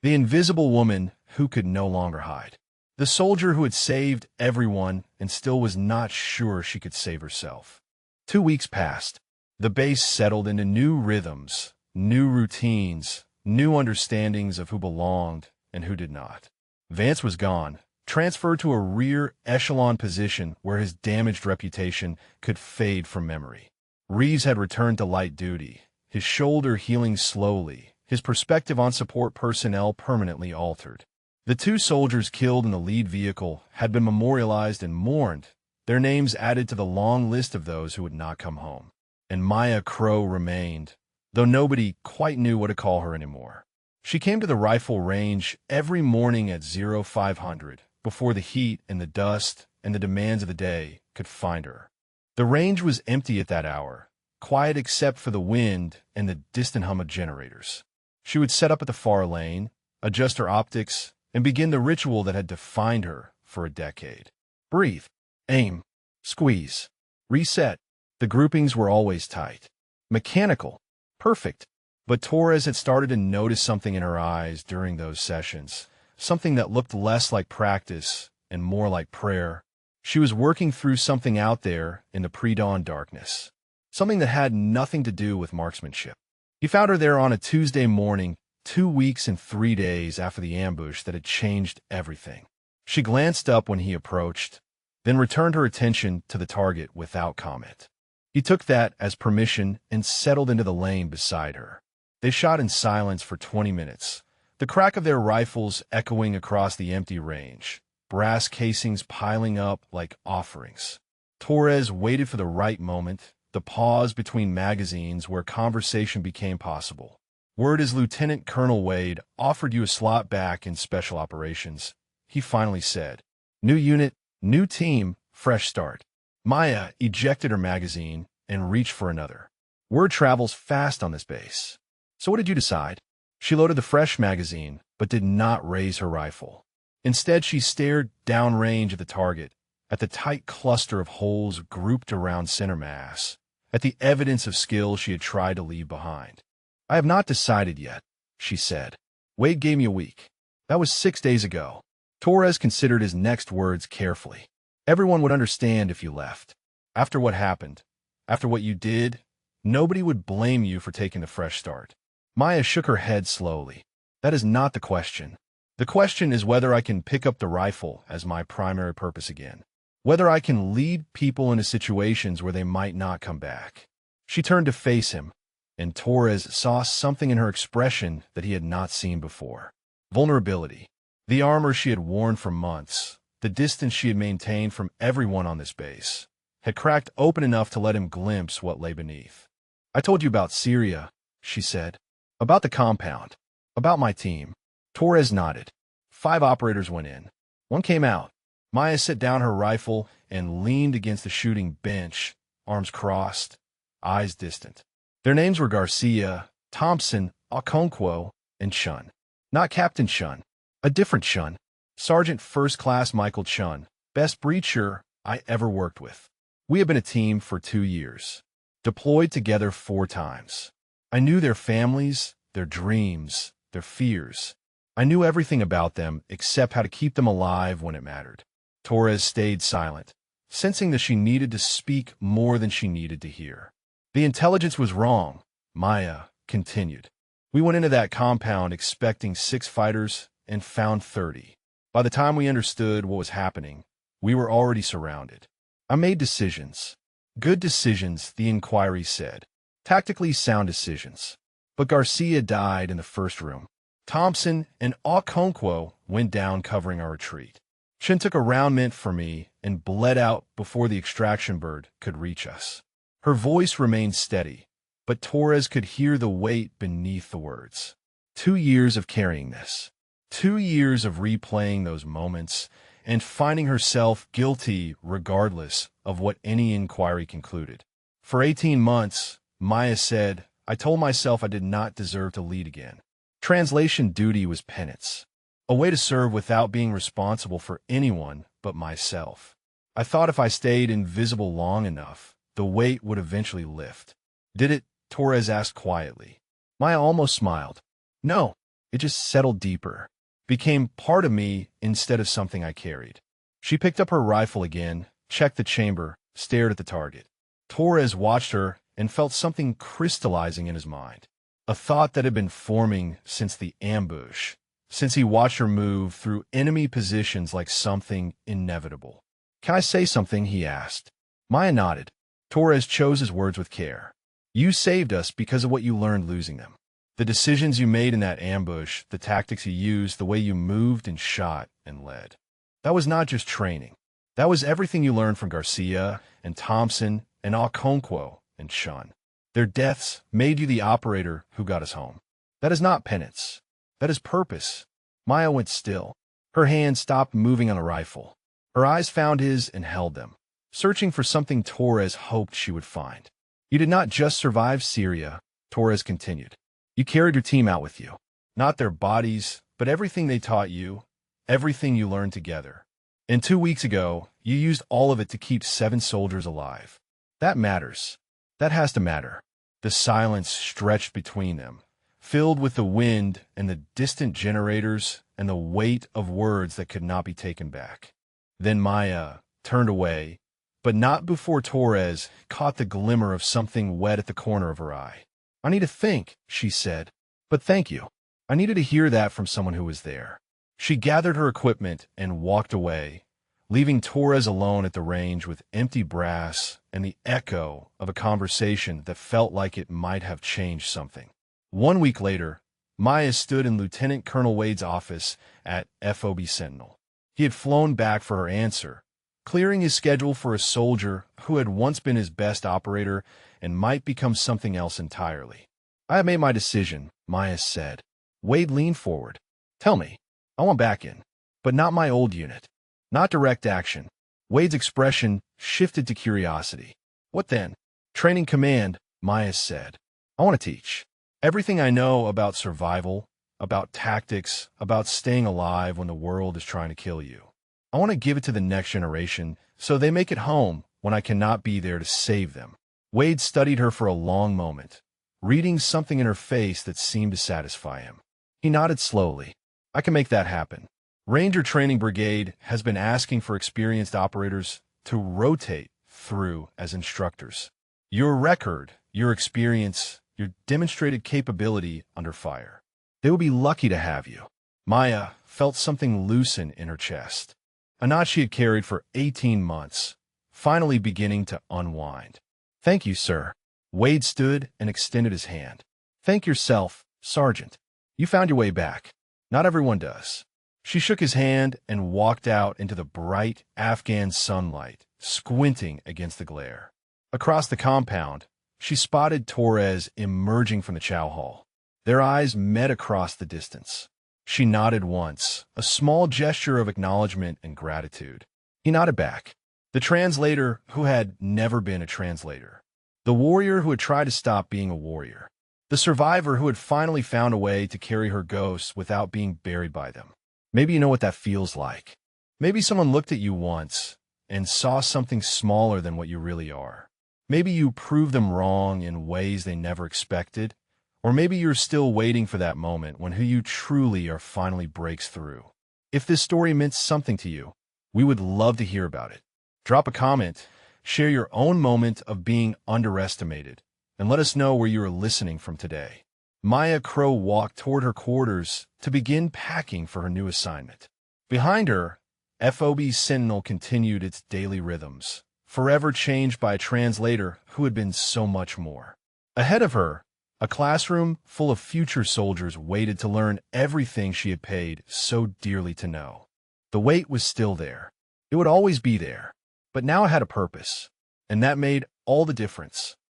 The invisible woman who could no longer hide. The soldier who had saved everyone and still was not sure she could save herself. 2 weeks passed. The base settled into new rhythms, new routines, new understandings of who belonged and who did not. Vance was gone, transferred to a rear echelon position where his damaged reputation could fade from memory. Reeves had returned to light duty, his shoulder healing slowly, his perspective on support personnel permanently altered. The 2 soldiers killed in the lead vehicle had been memorialized and mourned, their names added to the long list of those who would not come home. And Maya Crow remained, though nobody quite knew what to call her anymore. She came to the rifle range every morning at 0500, before the heat and the dust and the demands of the day could find her. The range was empty at that hour, quiet except for the wind and the distant hum of generators. She would set up at the far lane, adjust her optics, and begin the ritual that had defined her for a decade. Breathe, aim, squeeze, reset. The groupings were always tight. Mechanical. Perfect. But Torres had started to notice something in her eyes during those sessions, something that looked less like practice and more like prayer. She was working through something out there in the pre-dawn darkness, something that had nothing to do with marksmanship. He found her there on a Tuesday morning, 2 weeks and 3 days after the ambush that had changed everything. She glanced up when he approached, then returned her attention to the target without comment. He took that as permission and settled into the lane beside her. They shot in silence for 20 minutes, the crack of their rifles echoing across the empty range, brass casings piling up like offerings. Torres waited for the right moment, the pause between magazines where conversation became possible. Word as Lieutenant Colonel Wade offered you a slot back in Special Operations, he finally said. New unit, new team, fresh start. Maya ejected her magazine and reached for another. Word travels fast on this base. So what did you decide? She loaded the fresh magazine, but did not raise her rifle. Instead, she stared downrange at the target, at the tight cluster of holes grouped around center mass, at the evidence of skill she had tried to leave behind. I have not decided yet, she said. Wade gave me a week. That was 6 days ago. Torres considered his next words carefully. Everyone would understand if you left. After what happened, after what you did, nobody would blame you for taking the fresh start. Maya shook her head slowly. That is not the question. The question is whether I can pick up the rifle as my primary purpose again. Whether I can lead people into situations where they might not come back. She turned to face him, and Torres saw something in her expression that he had not seen before. Vulnerability. The armor she had worn for months, the distance she had maintained from everyone on this base, had cracked open enough to let him glimpse what lay beneath. I told you about Syria, she said. About the compound. About my team. Torres nodded. 5 operators went in. 1 came out. Maya set down her rifle and leaned against the shooting bench, arms crossed, eyes distant. Their names were Garcia, Thompson, Okonkwo, and Chun. Not Captain Chun. A different Chun. Sergeant First Class Michael Chun, best breacher I ever worked with. We have been a team for 2 years. Deployed together 4 times. I knew their families, their dreams, their fears. I knew everything about them except how to keep them alive when it mattered. Torres stayed silent, sensing that she needed to speak more than she needed to hear. The intelligence was wrong, Maya continued. We went into that compound expecting 6 fighters and found 30. By the time we understood what was happening, we were already surrounded. I made decisions. Good decisions, the inquiry said. Tactically sound decisions. But Garcia died in the first room. Thompson and Okonkwo went down covering our retreat. Shin took a round mint for me and bled out before the extraction bird could reach us. Her voice remained steady, but Torres could hear the weight beneath the words. 2 years of carrying this. 2 years of replaying those moments and finding herself guilty regardless of what any inquiry concluded. For 18 months, Maya said, I told myself I did not deserve to lead again. Translation duty was penance, a way to serve without being responsible for anyone but myself. I thought if I stayed invisible long enough, the weight would eventually lift. Did it? Torres asked quietly. Maya almost smiled. No, it just settled deeper, became part of me instead of something I carried. She picked up her rifle again, checked the chamber, stared at the target. Torres watched her and felt something crystallizing in his mind, a thought that had been forming since the ambush, since he watched her move through enemy positions like something inevitable. Can I say something? He asked. Maya nodded. Torres chose his words with care. You saved us because of what you learned losing them. The decisions you made in that ambush, the tactics you used, the way you moved and shot and led. That was not just training. That was everything you learned from Garcia and Thompson and Okonkwo and Shun. Their deaths made you the operator who got us home. That is not penance. That is purpose. Maya went still. Her hand stopped moving on a rifle. Her eyes found his and held them, searching for something Torres hoped she would find. You did not just survive Syria, Torres continued. You carried your team out with you. Not their bodies, but everything they taught you, everything you learned together. And 2 weeks ago, you used all of it to keep 7 soldiers alive. That matters. That has to matter. The silence stretched between them, filled with the wind and the distant generators and the weight of words that could not be taken back. Then Maya turned away, but not before Torres caught the glimmer of something wet at the corner of her eye. I need to think, she said. But thank you. I needed to hear that from someone who was there. She gathered her equipment and walked away, leaving Torres alone at the range with empty brass and the echo of a conversation that felt like it might have changed something. 1 week later, Maya stood in Lieutenant Colonel Wade's office at FOB Sentinel. He had flown back for her answer, clearing his schedule for a soldier who had once been his best operator and might become something else entirely. I have made my decision, Maya said. Wade leaned forward. Tell me. I want back in, but not my old unit. Not direct action. Wade's expression shifted to curiosity. What then? Training command, Maya said. I want to teach. Everything I know about survival, about tactics, about staying alive when the world is trying to kill you. I want to give it to the next generation so they make it home when I cannot be there to save them. Wade studied her for a long moment, reading something in her face that seemed to satisfy him. He nodded slowly. I can make that happen. Ranger Training Brigade has been asking for experienced operators to rotate through as instructors. Your record, your experience, your demonstrated capability under fire. They will be lucky to have you. Maya felt something loosen in her chest. A knot she had carried for 18 months, finally beginning to unwind. Thank you, sir. Wade stood and extended his hand. Thank yourself, Sergeant. You found your way back. Not everyone does. She shook his hand and walked out into the bright Afghan sunlight, squinting against the glare. Across the compound, she spotted Torres emerging from the chow hall. Their eyes met across the distance. She nodded once, a small gesture of acknowledgement and gratitude. He nodded back. The translator who had never been a translator. The warrior who had tried to stop being a warrior. The survivor who had finally found a way to carry her ghosts without being buried by them. Maybe you know what that feels like. Maybe someone looked at you once and saw something smaller than what you really are. Maybe you proved them wrong in ways they never expected. Or maybe you're still waiting for that moment when who you truly are finally breaks through. If this story meant something to you, we would love to hear about it. Drop a comment, share your own moment of being underestimated, and let us know where you are listening from today. Maya Crow walked toward her quarters to begin packing for her new assignment. Behind her, FOB Sentinel continued its daily rhythms, forever changed by a translator who had been so much more. Ahead of her, a classroom full of future soldiers waited to learn everything she had paid so dearly to know. The weight was still there. It would always be there. But now it had a purpose. And that made all the difference.